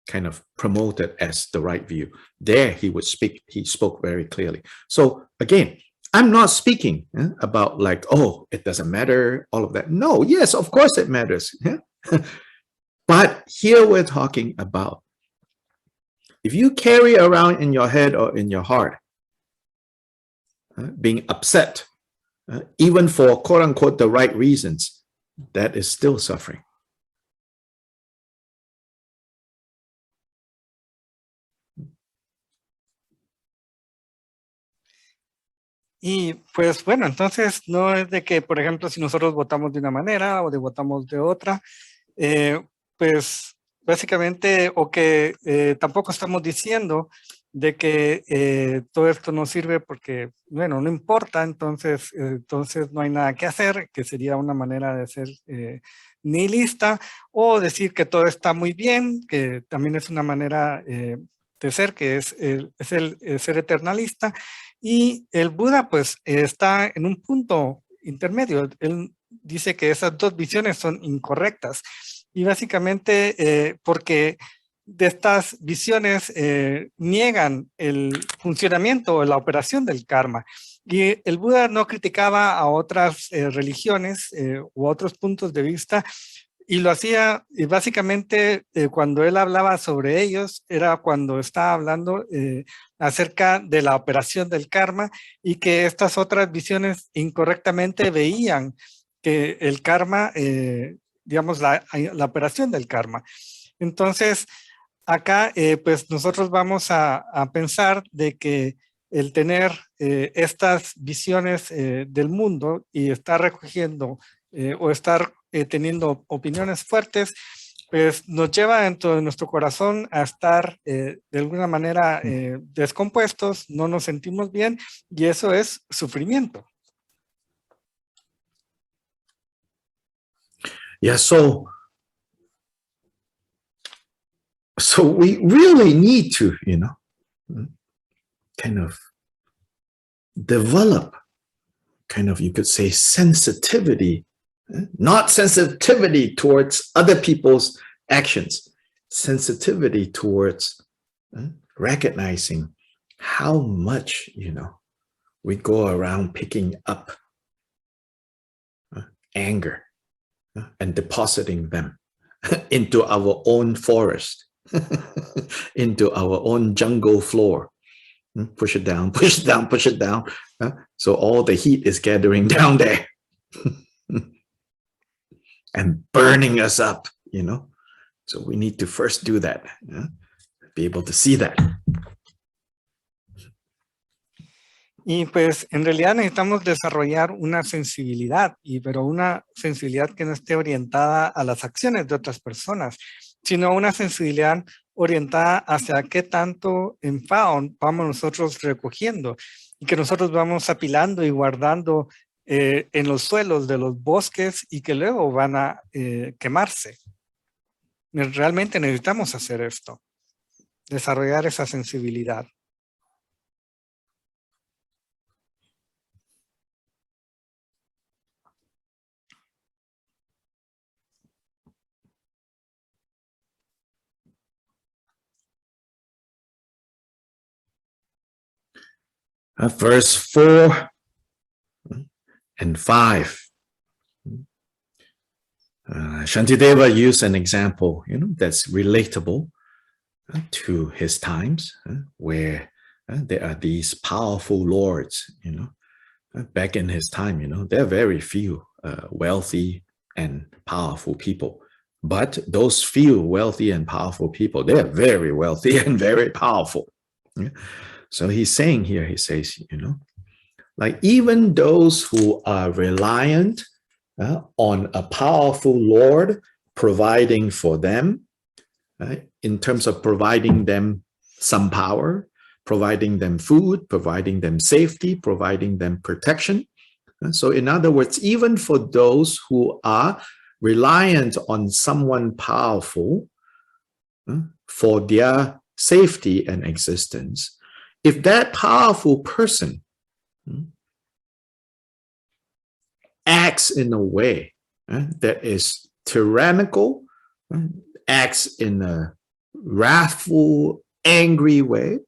kind of promoted as the right view. There he would speak, he spoke very clearly. So again, I'm not speaking about like, oh, it doesn't matter, all of that. No, yes, of course it matters. But here we're talking about, if you carry around in your head or in your heart, being upset, even for quote unquote the right reasons, that is still suffering. Y pues bueno, entonces no es de que, por ejemplo, si nosotros votamos de una manera o de votamos de otra, pues básicamente, o que tampoco estamos diciendo de que todo esto no sirve porque, bueno, no importa, entonces no hay nada que hacer, que sería una manera de ser nihilista, o decir que todo está muy bien, que también es una manera de ser, que es el ser eternalista. Y el Buda pues está en un punto intermedio. Él dice que esas dos visiones son incorrectas. Y básicamente porque de estas visiones niegan el funcionamiento o la operación del karma. Y el Buda no criticaba a otras religiones u otros puntos de vista, y lo hacía básicamente cuando él hablaba sobre ellos, era cuando estaba hablando acerca de la operación del karma, y que estas otras visiones incorrectamente veían que el karma, digamos, la operación del karma. Entonces, acá pues nosotros vamos a pensar de que el tener estas visiones del mundo y estar recogiendo o estar teniendo opiniones fuertes, pues nos lleva dentro de nuestro corazón a estar de alguna manera descompuestos, no nos sentimos bien, y eso es sufrimiento. Yeah, so we really need to, you know, kind of develop kind of, you could say, sensitivity, not sensitivity towards other people's actions, sensitivity towards recognizing how much, you know, we go around picking up anger and depositing them into our own forest, into our own jungle floor. Push it down, push it down, push it down. So all the heat is gathering down there and burning us up, you know. So we need to first do that, be able to see that. Y pues en realidad necesitamos desarrollar una sensibilidad, pero una sensibilidad que no esté orientada a las acciones de otras personas, sino una sensibilidad orientada hacia qué tanto enfado vamos nosotros recogiendo, y que nosotros vamos apilando y guardando en los suelos de los bosques, y que luego van a quemarse. Realmente necesitamos hacer esto, desarrollar esa sensibilidad. Verse 4 and 5. Shantideva used an example, you know, that's relatable to his times, where there are these powerful lords, you know. Back in his time, you know, there are very few wealthy and powerful people But those few wealthy and powerful people, they are very wealthy and very powerful. Yeah? So he's saying here, he says, like even those who are reliant on a powerful Lord providing for them, in terms of providing them some power, providing them food, providing them safety, providing them protection. So in other words, even for those who are reliant on someone powerful for their safety and existence, if that powerful person acts in a way that is tyrannical, acts in a wrathful, angry way,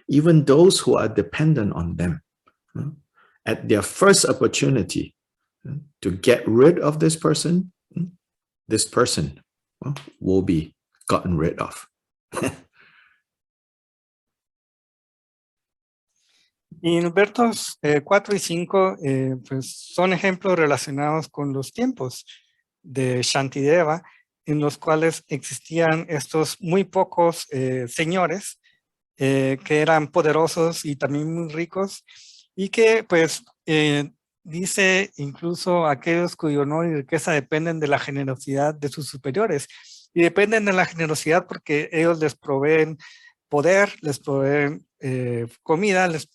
even those who are dependent on them, at their first opportunity to get rid of this person will be gotten rid of. Y en versos 4 y 5 pues son ejemplos relacionados con los tiempos de Shantideva, en los cuales existían estos muy pocos señores que eran poderosos y también muy ricos, y que pues dice incluso aquellos cuyo honor y riqueza dependen de la generosidad de sus superiores, y dependen de la generosidad porque ellos les proveen poder, les proveen comida, les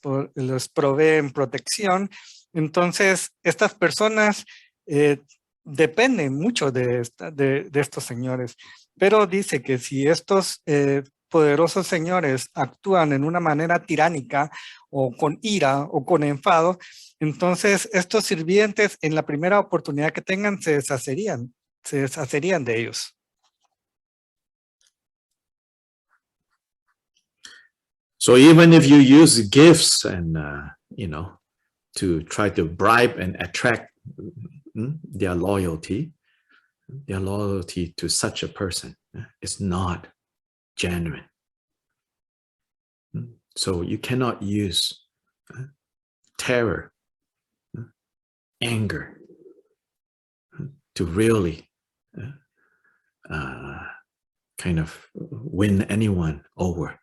proveen protección. Entonces estas personas dependen mucho de estos señores, pero dice que si estos poderosos señores actúan en una manera tiránica o con ira o con enfado, entonces estos sirvientes en la primera oportunidad que tengan se deshacerían de ellos. So even if you use gifts and, to try to bribe and attract their loyalty to such a person is not genuine. So you cannot use terror, anger to really kind of win anyone over.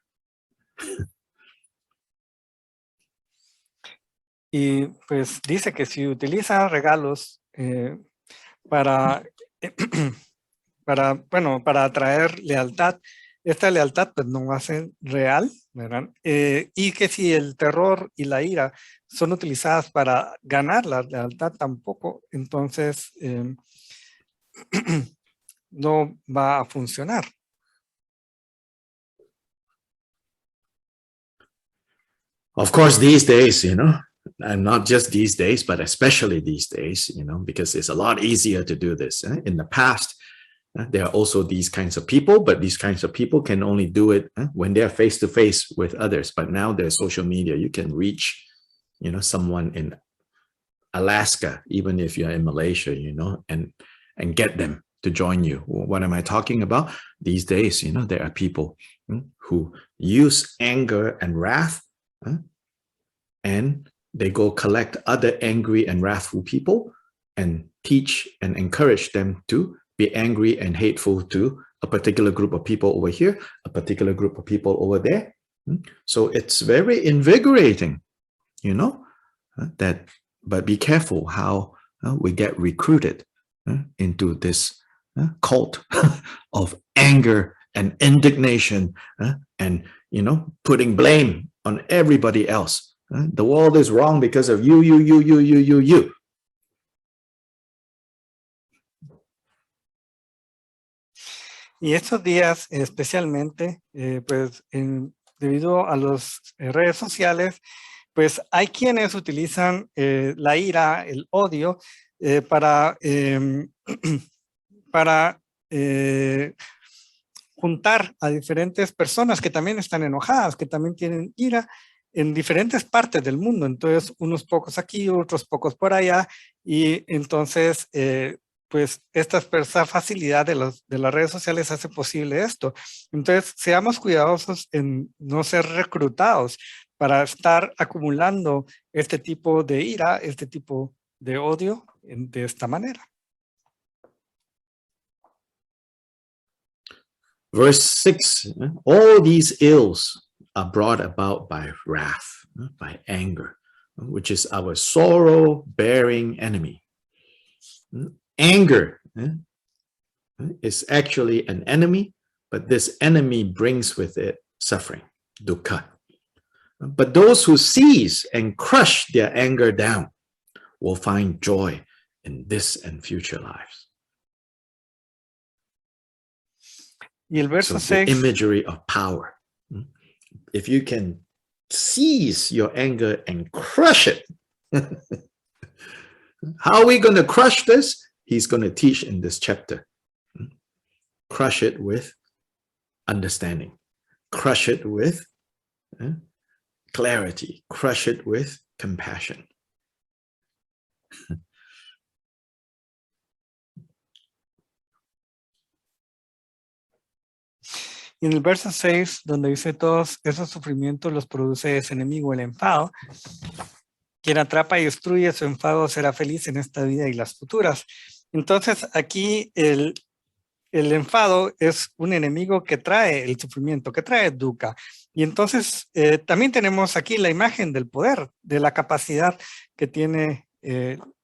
Y pues dice que si utiliza regalos para atraer lealtad, esta lealtad pues no va a ser real, ¿verdad? Y que si el terror y la ira son utilizadas para ganar la lealtad tampoco, entonces no va a funcionar. Of course, these days, and not just these days, but especially these days, because it's a lot easier to do this. In the past, there are also these kinds of people, but these kinds of people can only do it when they're face-to-face with others. But now there's social media. You can reach, someone in Alaska, even if you're in Malaysia, and get them to join you. What am I talking about? These days, there are people who use anger and wrath, and they go collect other angry and wrathful people and teach and encourage them to be angry and hateful to a particular group of people over here, a particular group of people over there. So it's very invigorating, but be careful how we get recruited into this cult of anger and indignation and, putting blame on everybody else. The world is wrong because of you. Y estos días especialmente, pues debido a las redes sociales, pues hay quienes utilizan la ira, el odio, para juntar a diferentes personas que también están enojadas, que también tienen ira en diferentes partes del mundo. Entonces, unos pocos aquí, otros pocos por allá, y entonces pues esta facilidad de las redes sociales hace posible esto. Entonces, seamos cuidadosos en no ser reclutados para estar acumulando este tipo de ira, este tipo de odio de esta manera. Verse 6, all these ills are brought about by wrath, by anger, which is our sorrow-bearing enemy. Anger is actually an enemy, but this enemy brings with it suffering, dukkha. But those who seize and crush their anger down will find joy in this and future lives. Y el verso So the 6, imagery of power. If you can seize your anger and crush it, how are we going to crush this? He's going to teach in this chapter. Crush it with understanding. Crush it with clarity. Crush it with compassion. y en el verso 6, donde dice todos esos sufrimientos los produce ese enemigo, el enfado. Quien atrapa y destruye su enfado será feliz en esta vida y las futuras. Entonces aquí el enfado es un enemigo que trae el sufrimiento, que trae dukkha. Y entonces también tenemos aquí la imagen del poder, de la capacidad que tiene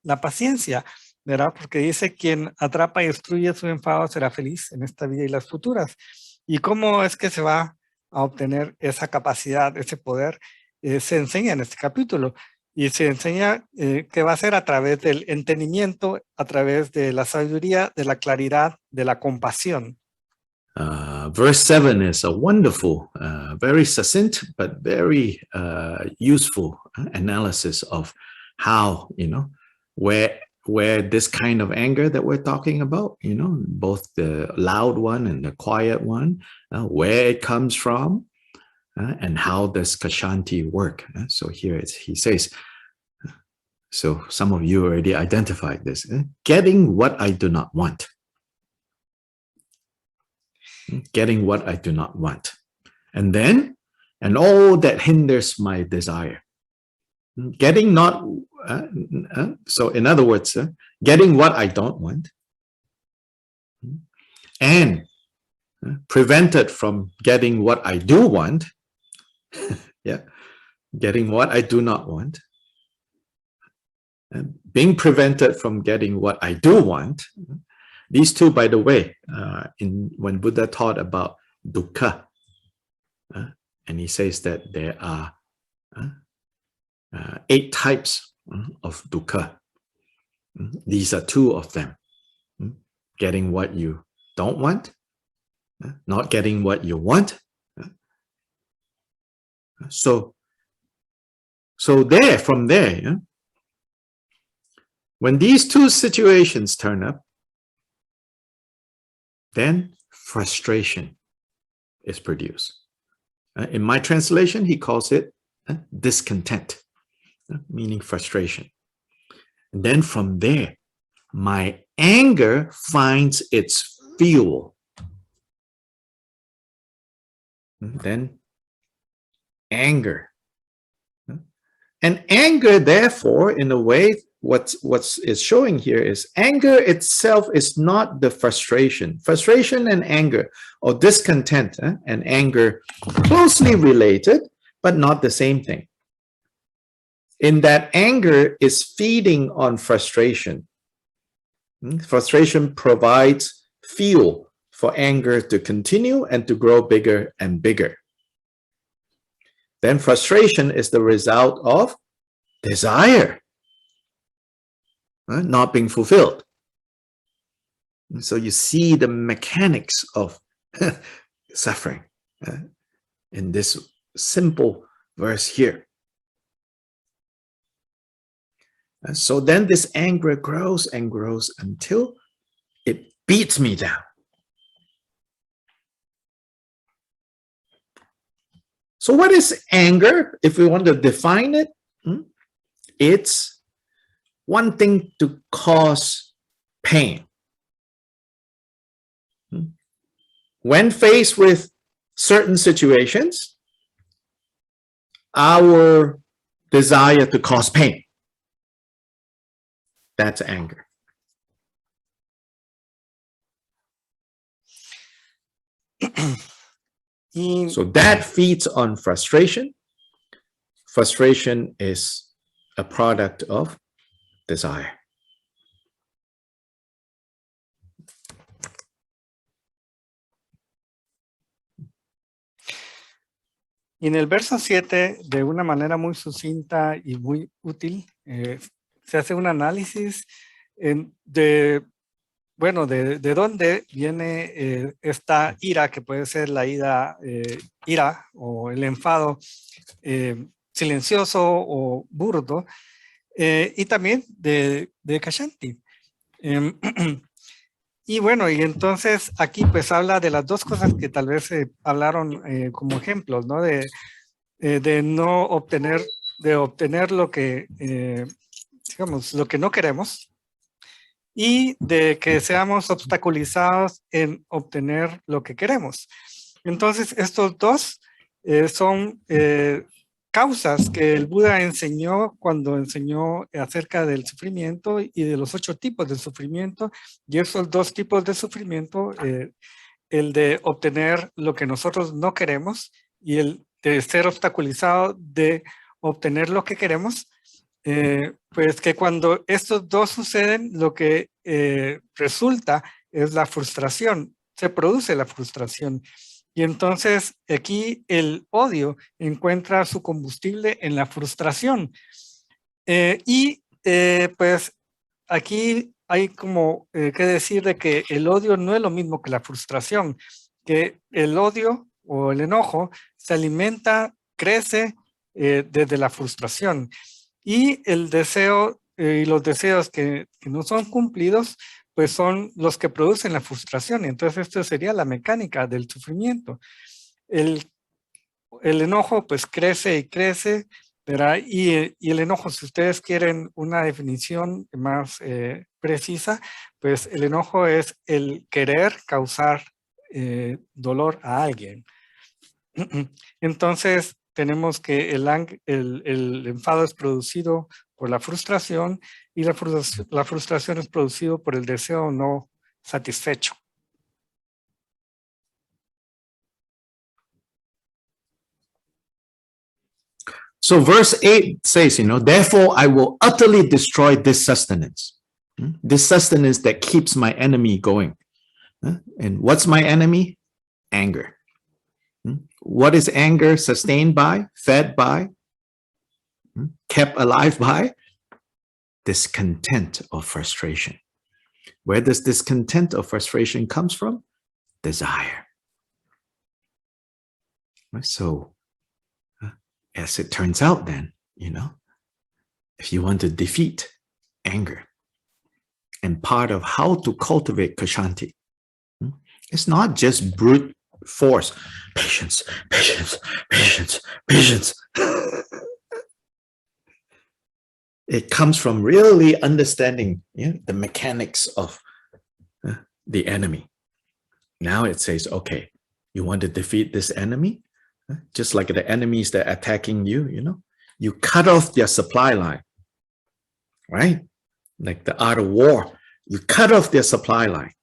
la paciencia, ¿verdad? Porque dice quien atrapa y destruye su enfado será feliz en esta vida y las futuras. ¿Y cómo es que se va a obtener esa capacidad, ese poder? Se enseña en este capítulo. Y se enseña que va a ser a través del entendimiento, a través de la sabiduría, de la claridad, de la compasión. Verse 7 is a wonderful, very succinct, but very useful analysis of how, where this kind of anger that we're talking about, both the loud one and the quiet one, where it comes from, and how does Kashanti work. So here he says, so some of you already identified this, getting what I do not want. Getting what I do not want. And then, and all that hinders my desire. Getting not, so in other words, getting what I don't want, and prevented from getting what I do want, yeah, getting what I do not want, being prevented from getting what I do want. These two, by the way, when Buddha taught about dukkha, and he says that there are 8 types of dukkha. These are 2 of them. Getting what you don't want, not getting what you want. So there, from there, when these 2 situations turn up, then frustration is produced. In my translation, he calls it discontent, meaning frustration. And then from there, my anger finds its fuel. Then anger. And anger, therefore, in a way, what is showing here is anger itself is not the frustration. Frustration and anger, or discontent and anger, closely related, but not the same thing. In that anger is feeding on frustration. Frustration provides fuel for anger to continue and to grow bigger and bigger. Then frustration is the result of desire not being fulfilled. And so you see the mechanics of suffering in this simple verse here. So then this anger grows and grows until it beats me down. So what is anger? If we want to define it, it's wanting to cause pain. When faced with certain situations, our desire to cause pain, that's anger. Y So that feeds on frustration. Frustration is a product of desire. en el verso 7, de una manera muy sucinta y muy útil, se hace un análisis de dónde viene esta ira, que puede ser la ira o el enfado silencioso o burdo, y también de Kashanti. Y bueno, y entonces aquí pues habla de las dos cosas que tal vez hablaron como ejemplos, ¿no? De no obtener, de obtener lo que, digamos, lo que no queremos, y de que seamos obstaculizados en obtener lo que queremos. Entonces, estos dos son causas que el Buda enseñó cuando enseñó acerca del sufrimiento y de los 8 tipos de sufrimiento. Y esos 2 tipos de sufrimiento, el de obtener lo que nosotros no queremos y el de ser obstaculizado de obtener lo que queremos, pues que cuando estos dos suceden, lo que resulta es la frustración, se produce la frustración. Y entonces aquí el odio encuentra su combustible en la frustración. Pues aquí hay como que decir de que el odio no es lo mismo que la frustración, que el odio o el enojo se alimenta, crece desde la frustración. Y el deseo y los deseos que no son cumplidos, pues son los que producen la frustración. Entonces esto sería la mecánica del sufrimiento. El enojo pues crece y crece, ¿verdad? Y el enojo, si ustedes quieren una definición más precisa, pues el enojo es el querer causar dolor a alguien. Entonces tenemos que el enfado es producido por la frustración, y la frustración es producido por el deseo no satisfecho. So verse 8 says, therefore I will utterly destroy this sustenance. This sustenance that keeps my enemy going. And what's my enemy? Anger. What is anger sustained by, fed by, kept alive by? Discontent or frustration. Where does discontent or frustration comes from? Desire. So, as it turns out then, if you want to defeat anger, and part of how to cultivate Kashanti, it's not just brute force, patience, patience, patience, patience. It comes from really understanding the mechanics of the enemy. Now it says, okay, you want to defeat this enemy? Just like the enemies that are attacking you, you cut off their supply line, right? Like the art of war, you cut off their supply line.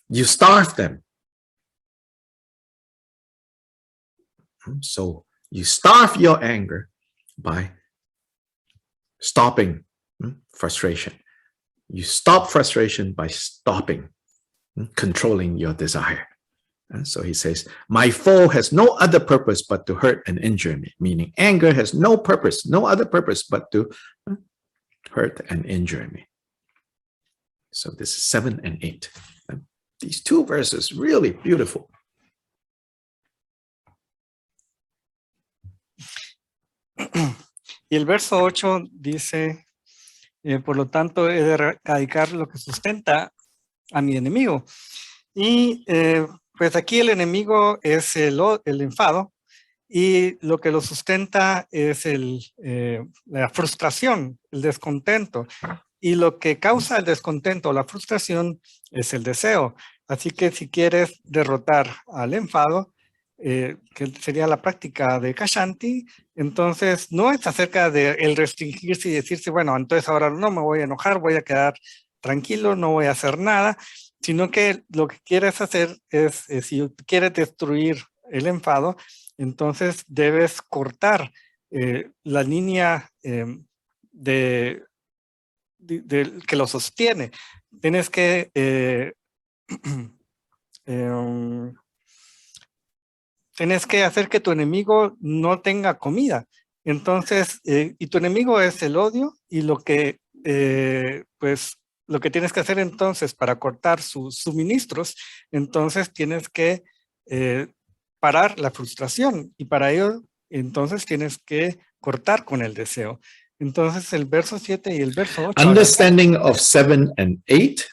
You starve them. So you starve your anger by stopping frustration. You stop frustration by stopping, controlling your desire. So he says, my foe has no other purpose but to hurt and injure me, meaning anger has no purpose, no other purpose but to hurt and injure me. So this is 7 and 8. These 2 verses, really beautiful. Y el verso 8 dice, por lo tanto, he de erradicar lo que sustenta a mi enemigo. Y pues aquí el enemigo es el enfado, y lo que lo sustenta es la frustración, el descontento. Y lo que causa el descontento o la frustración es el deseo. Así que si quieres derrotar al enfado, que sería la práctica de Kashanti, entonces no es acerca de el restringirse y decirse, bueno, entonces ahora no me voy a enojar, voy a quedar tranquilo, no voy a hacer nada, sino que lo que quieres hacer es, si quieres destruir el enfado, entonces debes cortar la línea que lo sostiene. Tienes que tienes que hacer que tu enemigo no tenga comida. Entonces, y tu enemigo es el odio, y lo que, pues, lo que tienes que hacer entonces para cortar sus suministros, entonces tienes que parar la frustración, y para ello, entonces tienes que cortar con el deseo. Entonces, el verso 7 y el verso 8. Understanding of 7 and 8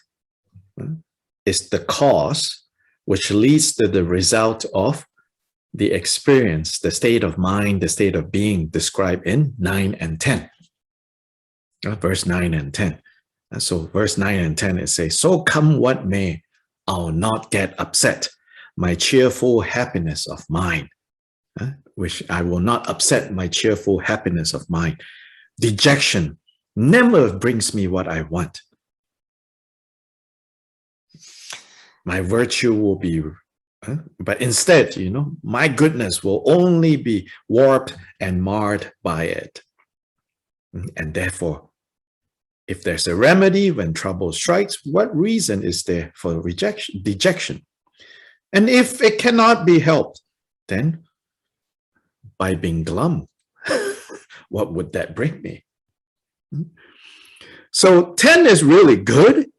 is the cause which leads to the result of the experience, the state of mind, the state of being described in 9 and 10. Verse 9 and 10. So verse 9 and 10 it says, so come what may, I'll not get upset. My cheerful happiness of mind, which I will not upset my cheerful happiness of mind. Dejection never brings me what I want. My virtue will be, but instead, you know, my goodness will only be warped and marred by it. And therefore, if there's a remedy when trouble strikes, what reason is there for dejection? And if it cannot be helped, then by being glum, what would that bring me? So 10 is really good,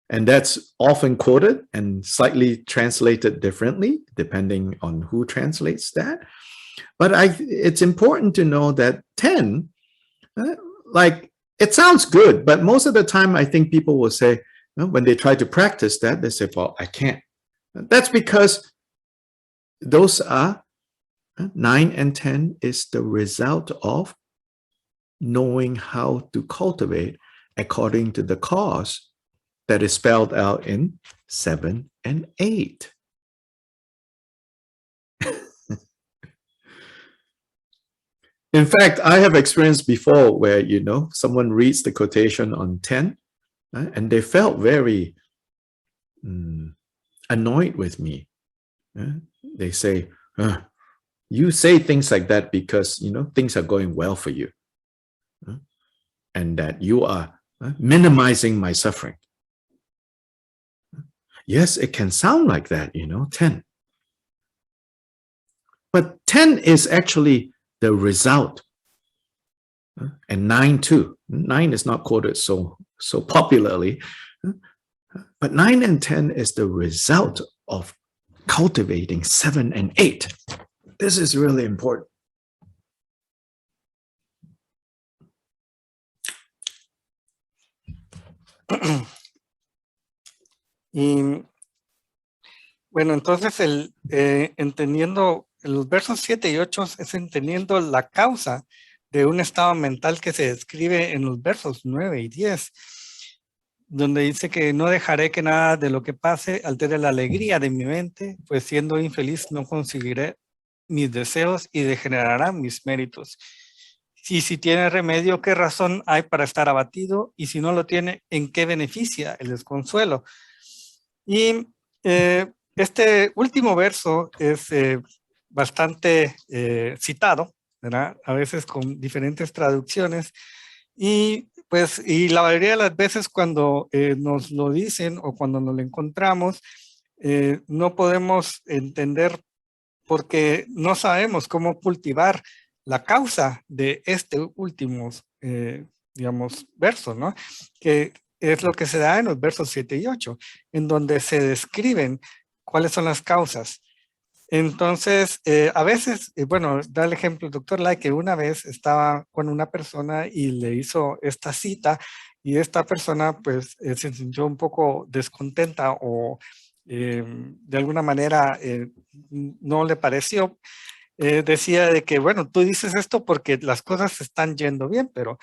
and that's often quoted and slightly translated differently, depending on who translates that. But it's important to know that 10, like, it sounds good, but most of the time I think people will say, when they try to practice that, they say, well, I can't. That's because those are 9 and 10 is the result of knowing how to cultivate according to the cause that is spelled out in 7 and 8. In fact, I have experienced before where, you know, someone reads the quotation on 10 and they felt very annoyed with me. They say, you say things like that because, you know, things are going well for you. And that you are minimizing my suffering. Yes, it can sound like that, you know, 10. But 10 is actually the result. And 9 too. 9 is not quoted so popularly. But 9 and 10 is the result of cultivating 7 and 8. This is really important. Y bueno, entonces entendiendo los versos 7 y 8 es entendiendo la causa de un estado mental que se describe en los versos 9 y 10, donde dice que no dejaré que nada de lo que pase altere la alegría de mi mente, pues siendo infeliz no conseguiré mis deseos y degenerarán mis méritos. Y si tiene remedio, ¿qué razón hay para estar abatido? Y si no lo tiene, ¿en qué beneficia el desconsuelo? Y este último verso es bastante citado, ¿verdad? A veces con diferentes traducciones, y pues y la mayoría de las veces cuando nos lo dicen o cuando nos lo encontramos, no podemos entender porque no sabemos cómo cultivar la causa de este último, digamos, verso, ¿no? Que es lo que se da en los versos 7 y 8, en donde se describen cuáles son las causas. Entonces, a veces, bueno, da el ejemplo el doctor Lai, que una vez estaba con una persona y le hizo esta cita, y esta persona pues se sintió un poco descontenta o de alguna manera no le pareció. Decía de que, bueno, tú dices esto porque las cosas se están yendo bien, pero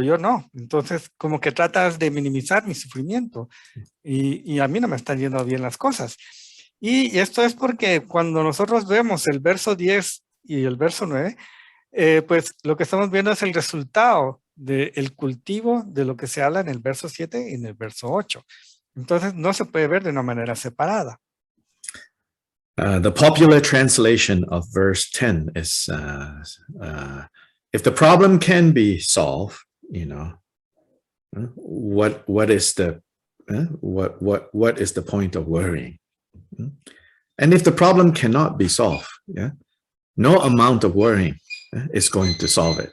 yo no. Entonces, como que tratas de minimizar mi sufrimiento y a mí no me están yendo bien las cosas. Y esto es porque cuando nosotros vemos el verso 10 y el verso 9, pues lo que estamos viendo es el resultado del cultivo de lo que se habla en el verso 7 y en el verso 8. Entonces no se puede ver de una manera separada. The popular translation of verse 10 is, if the problem can be solved, you know, what is the point of worrying? And if the problem cannot be solved, yeah, no amount of worrying is going to solve it.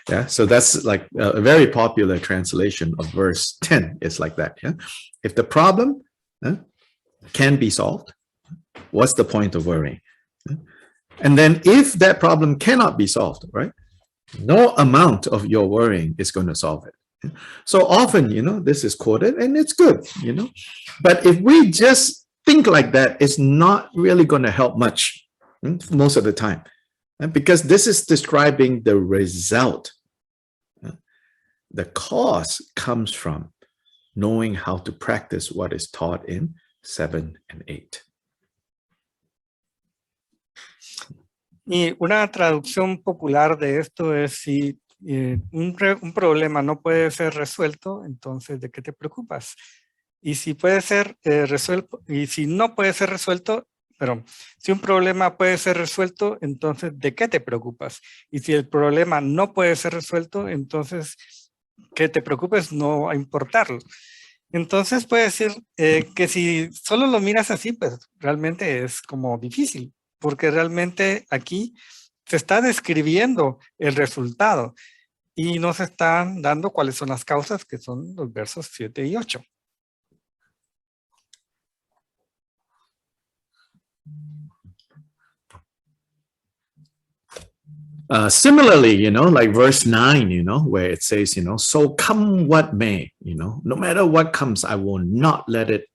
Yeah, so that's like a very popular translation of verse 10 is like that. Yeah, if the problem can be solved, what's the point of worrying? And then if that problem cannot be solved, right, no amount of your worrying is going to solve it. So often, you know, this is quoted and it's good, you know, but if we just think like that, it's not really going to help much most of the time, because this is describing the result. The cause comes from knowing how to practice what is taught in 7 and 8. Y una traducción popular de esto es si un problema no puede ser resuelto, entonces ¿de qué te preocupas? Y si puede ser resuelto, y si no puede ser resuelto, pero si un problema puede ser resuelto, entonces ¿de qué te preocupas? Y si el problema no puede ser resuelto, entonces que te preocupes no va a importarlo. Entonces puede decir que si solo lo miras así, pues realmente es como difícil, porque realmente aquí se está describiendo el resultado y nos están dando cuáles son las causas, que son los versos 7 y 8. Similarly, you know, like verse 9, you know, where it says, you know, so come what may, you know, no matter what comes, I will not let it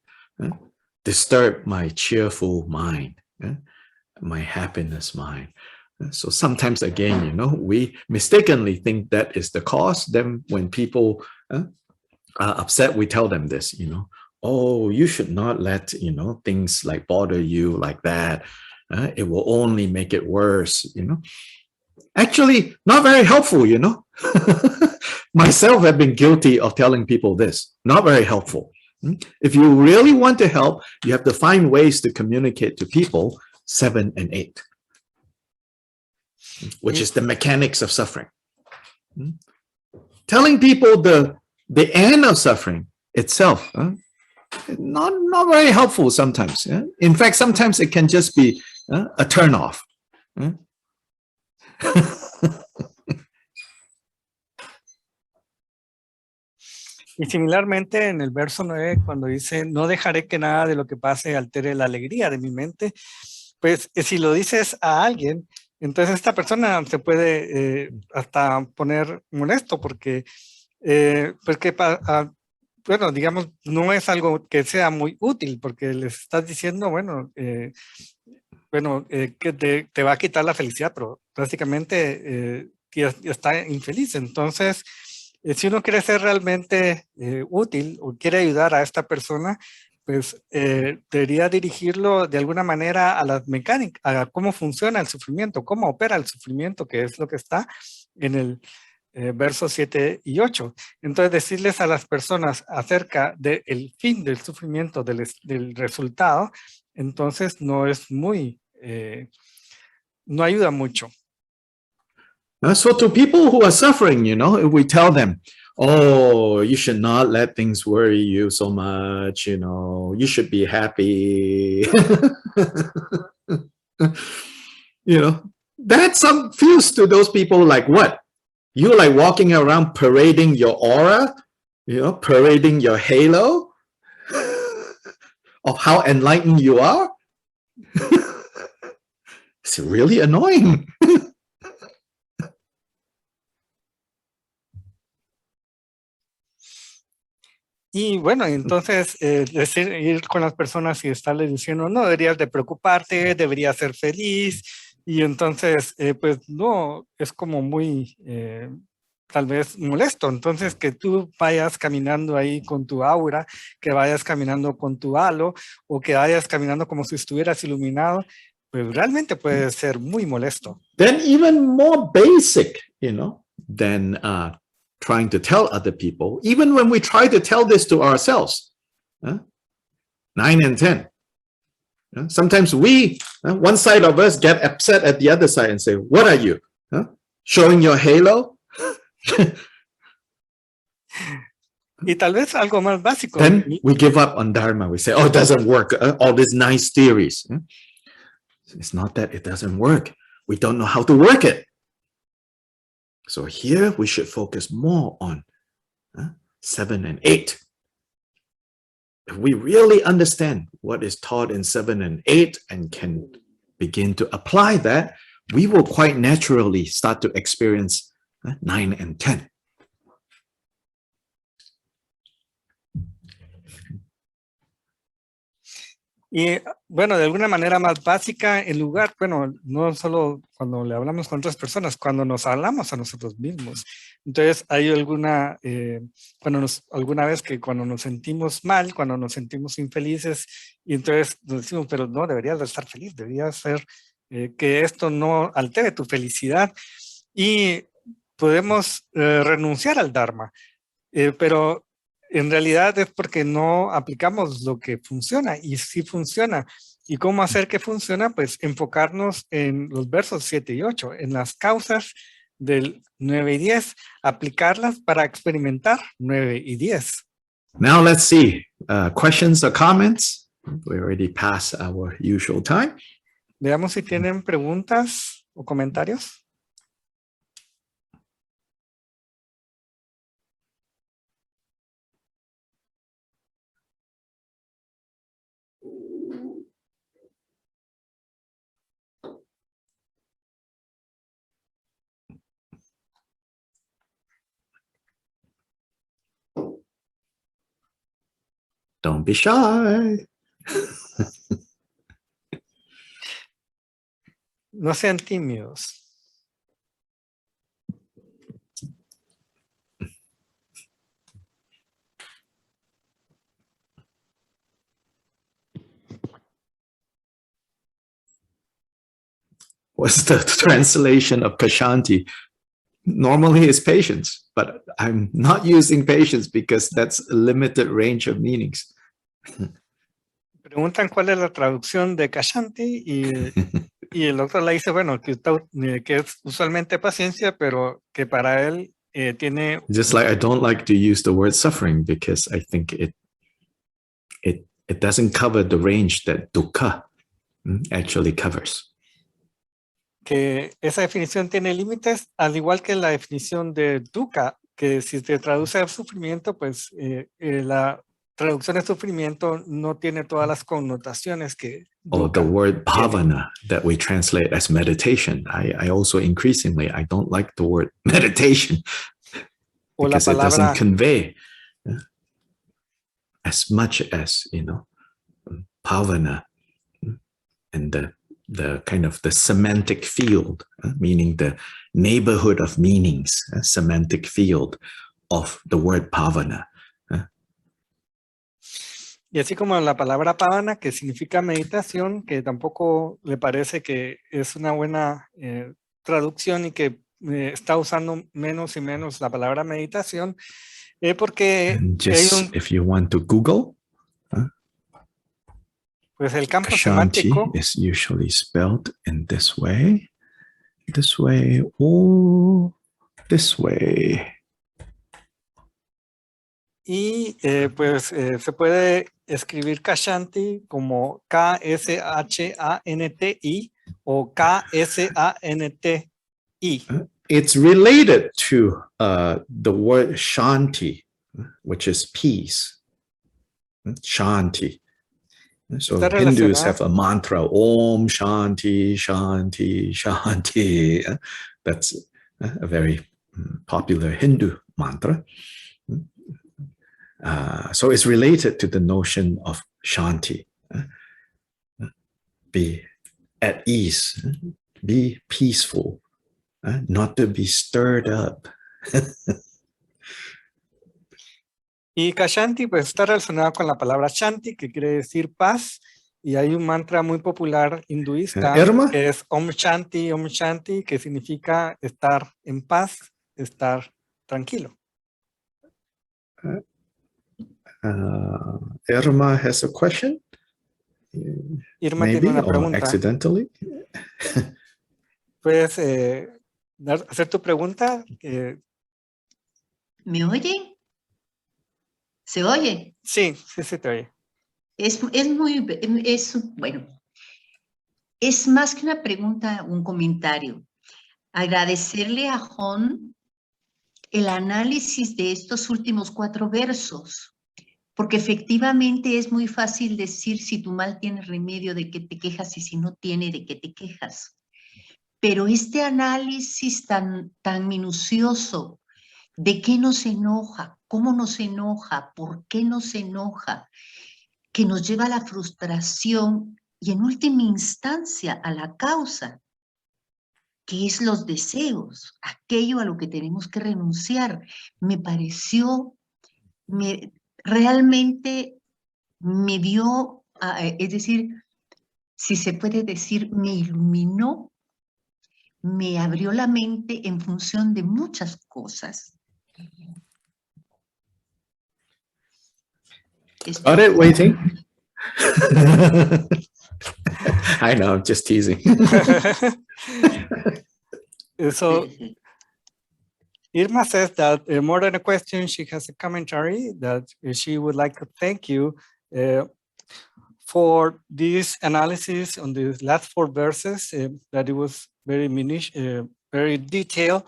disturb my cheerful mind, my happiness mind. So sometimes, again, you know, we mistakenly think that is the cause. Then when people are upset, we tell them this, you know, oh, you should not let, you know, things like bother you like that. It will only make it worse, you know. Actually, not very helpful, you know. Myself have been guilty of telling people this. Not very helpful. If you really want to help, you have to find ways to communicate to people 7 and 8, which is the mechanics of suffering. Telling people the end of suffering itself, not very helpful sometimes. Yeah? In fact, sometimes it can just be a turn-off. Y similarmente en el verso 9, cuando dice, no dejaré que nada de lo que pase altere la alegría de mi mente, pues si lo dices a alguien, entonces esta persona se puede hasta poner molesto porque bueno, digamos, no es algo que sea muy útil porque les estás diciendo, bueno, que te va a quitar la felicidad, pero prácticamente está infeliz. Entonces, si uno quiere ser realmente útil o quiere ayudar a esta persona, pues debería dirigirlo de alguna manera a las mecánicas, a cómo funciona el sufrimiento, cómo opera el sufrimiento, que es lo que está en el versos 7 y 8. Entonces, decirles a las personas acerca del fin del sufrimiento, del resultado, entonces no es muy, no ayuda mucho. So to people who are suffering, you know, if we tell them, oh, you should not let things worry you so much, you know, you should be happy. You know, that feels to those people like what? You like walking around parading your aura, you know, parading your halo of how enlightened you are. It's really annoying. Y bueno, entonces ir con las personas y estarles diciendo, no deberías de preocuparte, deberías ser feliz. Y entonces, pues no, es como muy, tal vez molesto. Entonces, que tú vayas caminando ahí con tu aura, que vayas caminando con tu halo, o que vayas caminando como si estuvieras iluminado, pues realmente puede ser muy molesto. Then even more basic, you know, than trying to tell other people, even when we try to tell this to ourselves. 9 and 10. Sometimes we, one side of us, get upset at the other side and say, what are you? Showing your halo? Y tal vez algo más básico. Then we give up on Dharma. We say, oh, it doesn't work. All these nice theories. It's not that it doesn't work. We don't know how to work it. So here we should focus more on 7 and 8. If we really understand what is taught in 7 and 8 and can begin to apply that, we will quite naturally start to experience 9 and 10. Y bueno, de alguna manera más básica, en lugar, bueno, no solo cuando le hablamos con otras personas, cuando nos hablamos a nosotros mismos. Entonces, hay alguna vez que cuando nos sentimos mal, cuando nos sentimos infelices, y entonces nos decimos, pero no, deberías de estar feliz, deberías ser que esto no altere tu felicidad. Y podemos renunciar al Dharma, pero en realidad es porque no aplicamos lo que funciona, y sí funciona. ¿Y cómo hacer que funciona? Pues enfocarnos en los versos 7 y 8, en las causas del 9 y 10, aplicarlas para experimentar 9 y 10. Now let's see, questions or comments? We already passed our usual time. Veamos si tienen preguntas o comentarios. Don't be shy. No sean tímidos. What's the translation of Kashanti? Normally it's patience, but I'm not using patience because that's a limited range of meanings. Preguntan cuál es la traducción de Kashanti y el doctor le dice, bueno, que es usualmente paciencia, pero que para él tiene... Just like I don't like to use the word suffering because I think it doesn't cover the range that dukkha actually covers. Que esa definición tiene límites, al igual que la definición de dukkha, que si se traduce al sufrimiento, pues la traducción de sufrimiento no tiene todas las connotaciones que Or the dukkha word tiene. bhavana that we translate as meditation. I also increasingly, I don't like the word meditation O la because it palabra, doesn't convey as much as, bhavana and the kind of the semantic field, meaning the neighborhood of meanings, semantic field of the word bhavana. y así como la palabra pavana, que significa meditación, que tampoco le parece que es una buena traducción y que está usando menos y menos la palabra meditación, porque And hay just if you want to Google, pues el campo Shanti semántico is usually spelled in this way, or this way. y pues se puede escribir Kashanti como K-S-H-A-N-T-I o K-S-A-N-T-I. It's related to the word Shanti, which is peace. Shanti. So Está Hindus relacionado. have a mantra, Om Shanti, Shanti, Shanti. That's a very popular Hindu mantra. So it's related to the notion of Shanti. Be at ease, be peaceful, not to be stirred up. Y Kashanti pues está relacionado con la palabra Shanti, que quiere decir paz, y hay un mantra muy popular hinduista Irma? que es Om Shanti, que significa estar en paz, estar tranquilo. Irma has a question, Irma tiene maybe, una or pregunta. accidentally. ¿Puedes hacer tu pregunta? ¿Me oyen? ¿Se oye? Sí, sí se te oye. Bueno, es más que una pregunta, un comentario. Agradecerle a Jon el análisis de estos últimos 4 versos, porque efectivamente es muy fácil decir si tu mal tiene remedio, de qué te quejas, y si no tiene, de qué te quejas. Pero este análisis tan minucioso de qué nos enoja, cómo nos enoja, por qué nos enoja, que nos lleva a la frustración y en última instancia a la causa, que es los deseos, aquello a lo que tenemos que renunciar. Me pareció, realmente me dio, es decir, si se puede decir, me iluminó, me abrió la mente en función de muchas cosas. Got it, waiting. I know, I'm just teasing. So Irma says that more than a question, she has a commentary that she would like to thank you for this analysis on the last 4 verses, that it was very very detailed,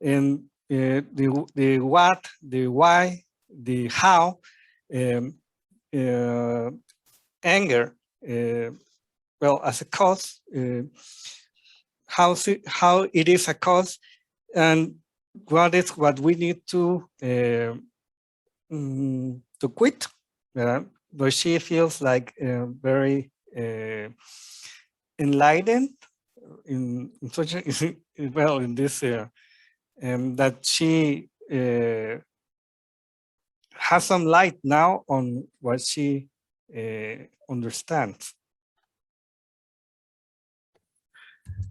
and the what, the why, the how, anger, well, as a cause, how it is a cause, and what we need to quit. But she feels like very enlightened in such well in this that she has some light now on what she understands.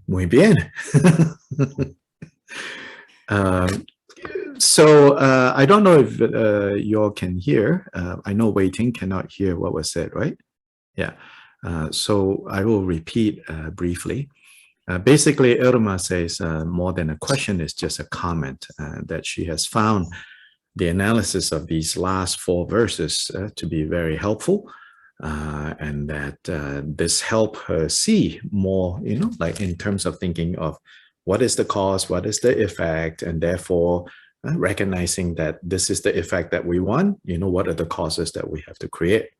Muy bien. So I don't know if you all can hear. I know waiting cannot hear what was said, right? Yeah. So I will repeat briefly. Basically, Irma says more than a question, is just a comment that she has found the analysis of these last 4 verses to be very helpful. And that this helped her see more, like in terms of thinking of what is the cause, what is the effect, and therefore recognizing that this is the effect that we want, what are the causes that we have to create.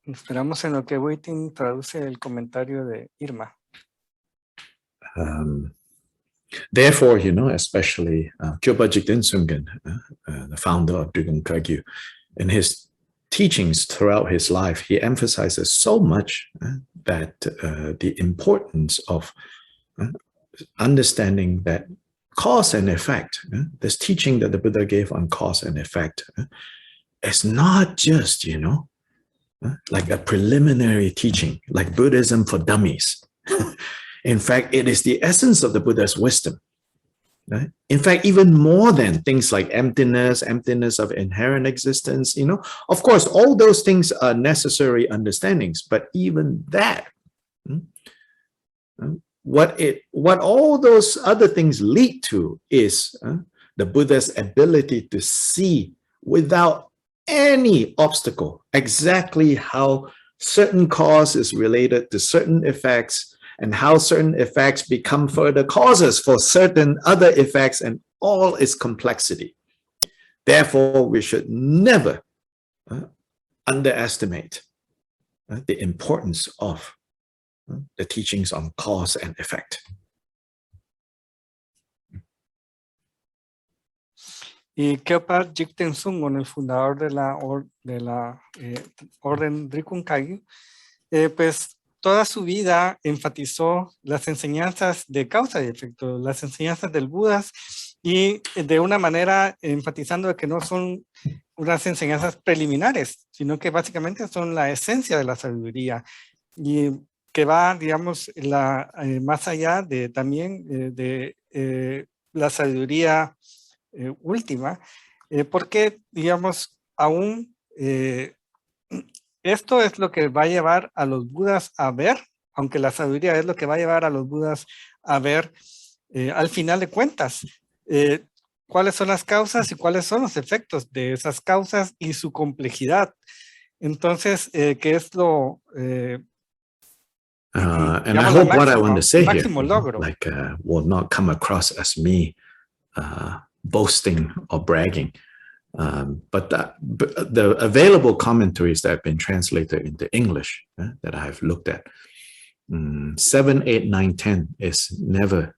Esperamos en lo que Waiting traduce el comentario de Irma. Therefore, especially Kyopa Jigten Sungen, the founder of Drikung Kagyu, in his teachings throughout his life, he emphasizes so much that the importance of understanding that cause and effect, this teaching that the Buddha gave on cause and effect, is not just, like a preliminary teaching, like Buddhism for dummies. In fact, it is the essence of the Buddha's wisdom. Right? In fact, even more than things like emptiness of inherent existence, of course, all those things are necessary understandings, but even that, what all those other things lead to is the Buddha's ability to see without any obstacle exactly how certain cause is related to certain effects, and how certain effects become further causes for certain other effects, and all its complexity. Therefore, we should never underestimate the importance of the teachings on cause and effect. Y Kyopa Jigten Sungen, el fundador de la Orden Drikung Kagyu, pues toda su vida enfatizó las enseñanzas de causa y efecto, las enseñanzas del Buda, y de una manera enfatizando que no son unas enseñanzas preliminares, sino que básicamente son la esencia de la sabiduría, y que va, digamos, más allá de también de la sabiduría última, porque, digamos, aún esto es lo que va a llevar a los Budas a ver, aunque la sabiduría es lo que va a llevar a los Budas a ver al final de cuentas cuáles son las causas y cuáles son los efectos de esas causas y su complejidad. Entonces, ¿qué es lo and I hope what I want to say here, máximo logro? like, will not come across as me boasting or bragging. But the available commentaries that have been translated into English that I have looked at, 7, 8, 9, 10 is never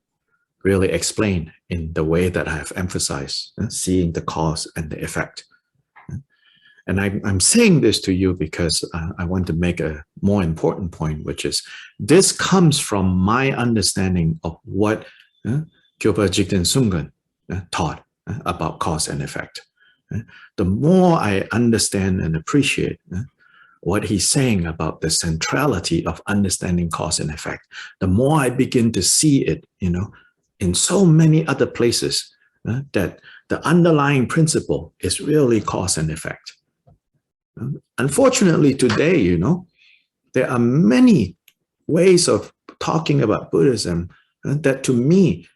really explained in the way that I have emphasized, seeing the cause and the effect. And I'm saying this to you because I want to make a more important point, which is this comes from my understanding of what Kyopa Jigten Sungön taught about cause and effect. The more I understand and appreciate what he's saying about the centrality of understanding cause and effect, the more I begin to see it, in so many other places, that the underlying principle is really cause and effect. Unfortunately, today, there are many ways of talking about Buddhism that, to me,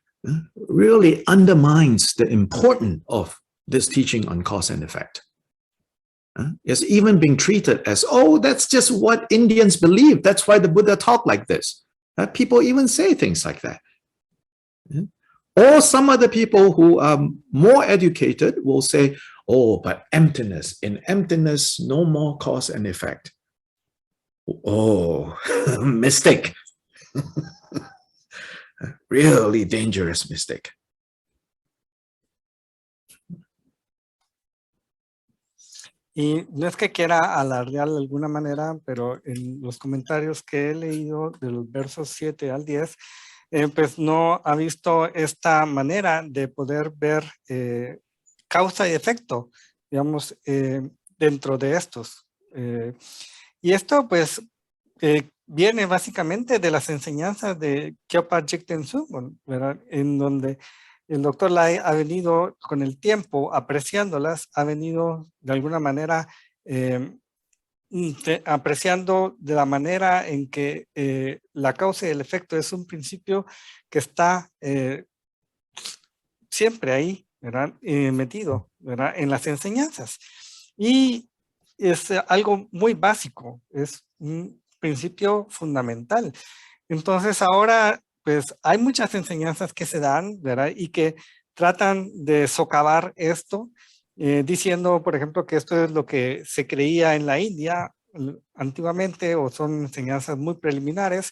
really undermines the importance of this teaching on cause and effect. It's even being treated as, oh, that's just what Indians believe. That's why the Buddha talked like this. People even say things like that. Or some other people who are more educated will say, oh, but emptiness. In emptiness, no more cause and effect. Oh, mistake. Really dangerous mistake. Y no es que quiera alardear de alguna manera, pero en los comentarios que he leído de los versos 7 al 10, pues no ha visto esta manera de poder ver causa y efecto, digamos, dentro de estos. Y esto pues viene básicamente de las enseñanzas de Kyopa Jigten Sungön, ¿verdad? En donde el doctor Lai ha venido con el tiempo apreciándolas, ha venido de alguna manera apreciando de la manera en que la causa y el efecto es un principio que está siempre ahí, ¿verdad? Metido, ¿verdad? En las enseñanzas. Y es algo muy básico, es un principio fundamental. Entonces ahora pues hay muchas enseñanzas que se dan, ¿verdad? Y que tratan de socavar esto, diciendo, por ejemplo, que esto es lo que se creía en la India antiguamente, o son enseñanzas muy preliminares,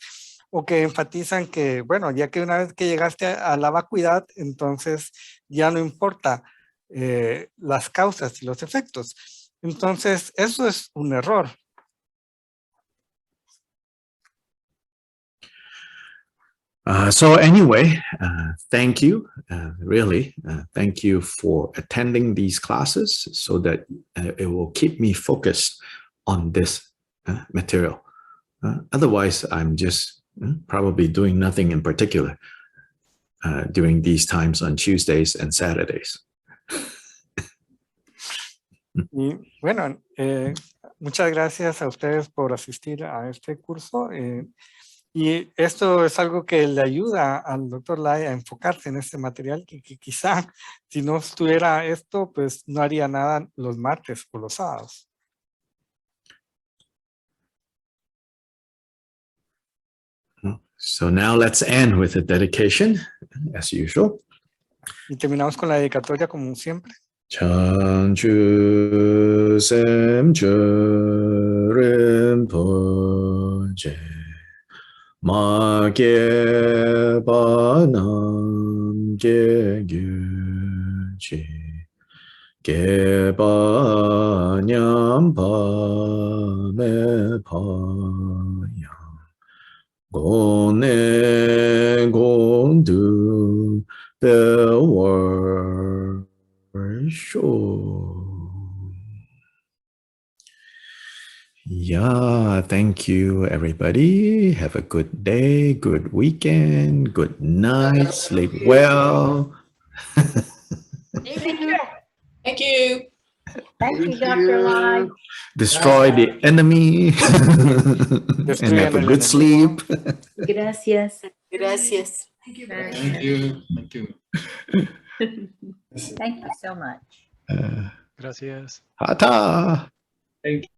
o que enfatizan que, bueno, ya que una vez que llegaste a la vacuidad, entonces ya no importa las causas y los efectos. Entonces, eso es un error. So anyway, thank you, really. Thank you for attending these classes so that it will keep me focused on this material. Otherwise, I'm just probably doing nothing in particular during these times on Tuesdays and Saturdays. Y bueno, muchas gracias a ustedes por asistir a este curso. Y esto es algo que le ayuda al Dr. Lai a enfocarse en este material que quizá si no estuviera esto, pues no haría nada los martes o los sábados. So now let's end with a dedication, as usual. Y terminamos con la dedicatoria como siempre. Chanchu Semcho Rinpoche Ma Ge Ba Nam Ge Gyu Chi Ge Ba Nyam Pa Me Pa Yang Gone Gondu Bewar Show. Yeah, thank you, everybody. Have a good day, good weekend, good night, sleep well. Thank you. Thank you, Dr. Lai. Destroy the enemy and Destruyan have a al good enemigo. sleep. Gracias. Gracias. Thank you. Thank you. Thank you so much. Gracias. Hata. Thank you.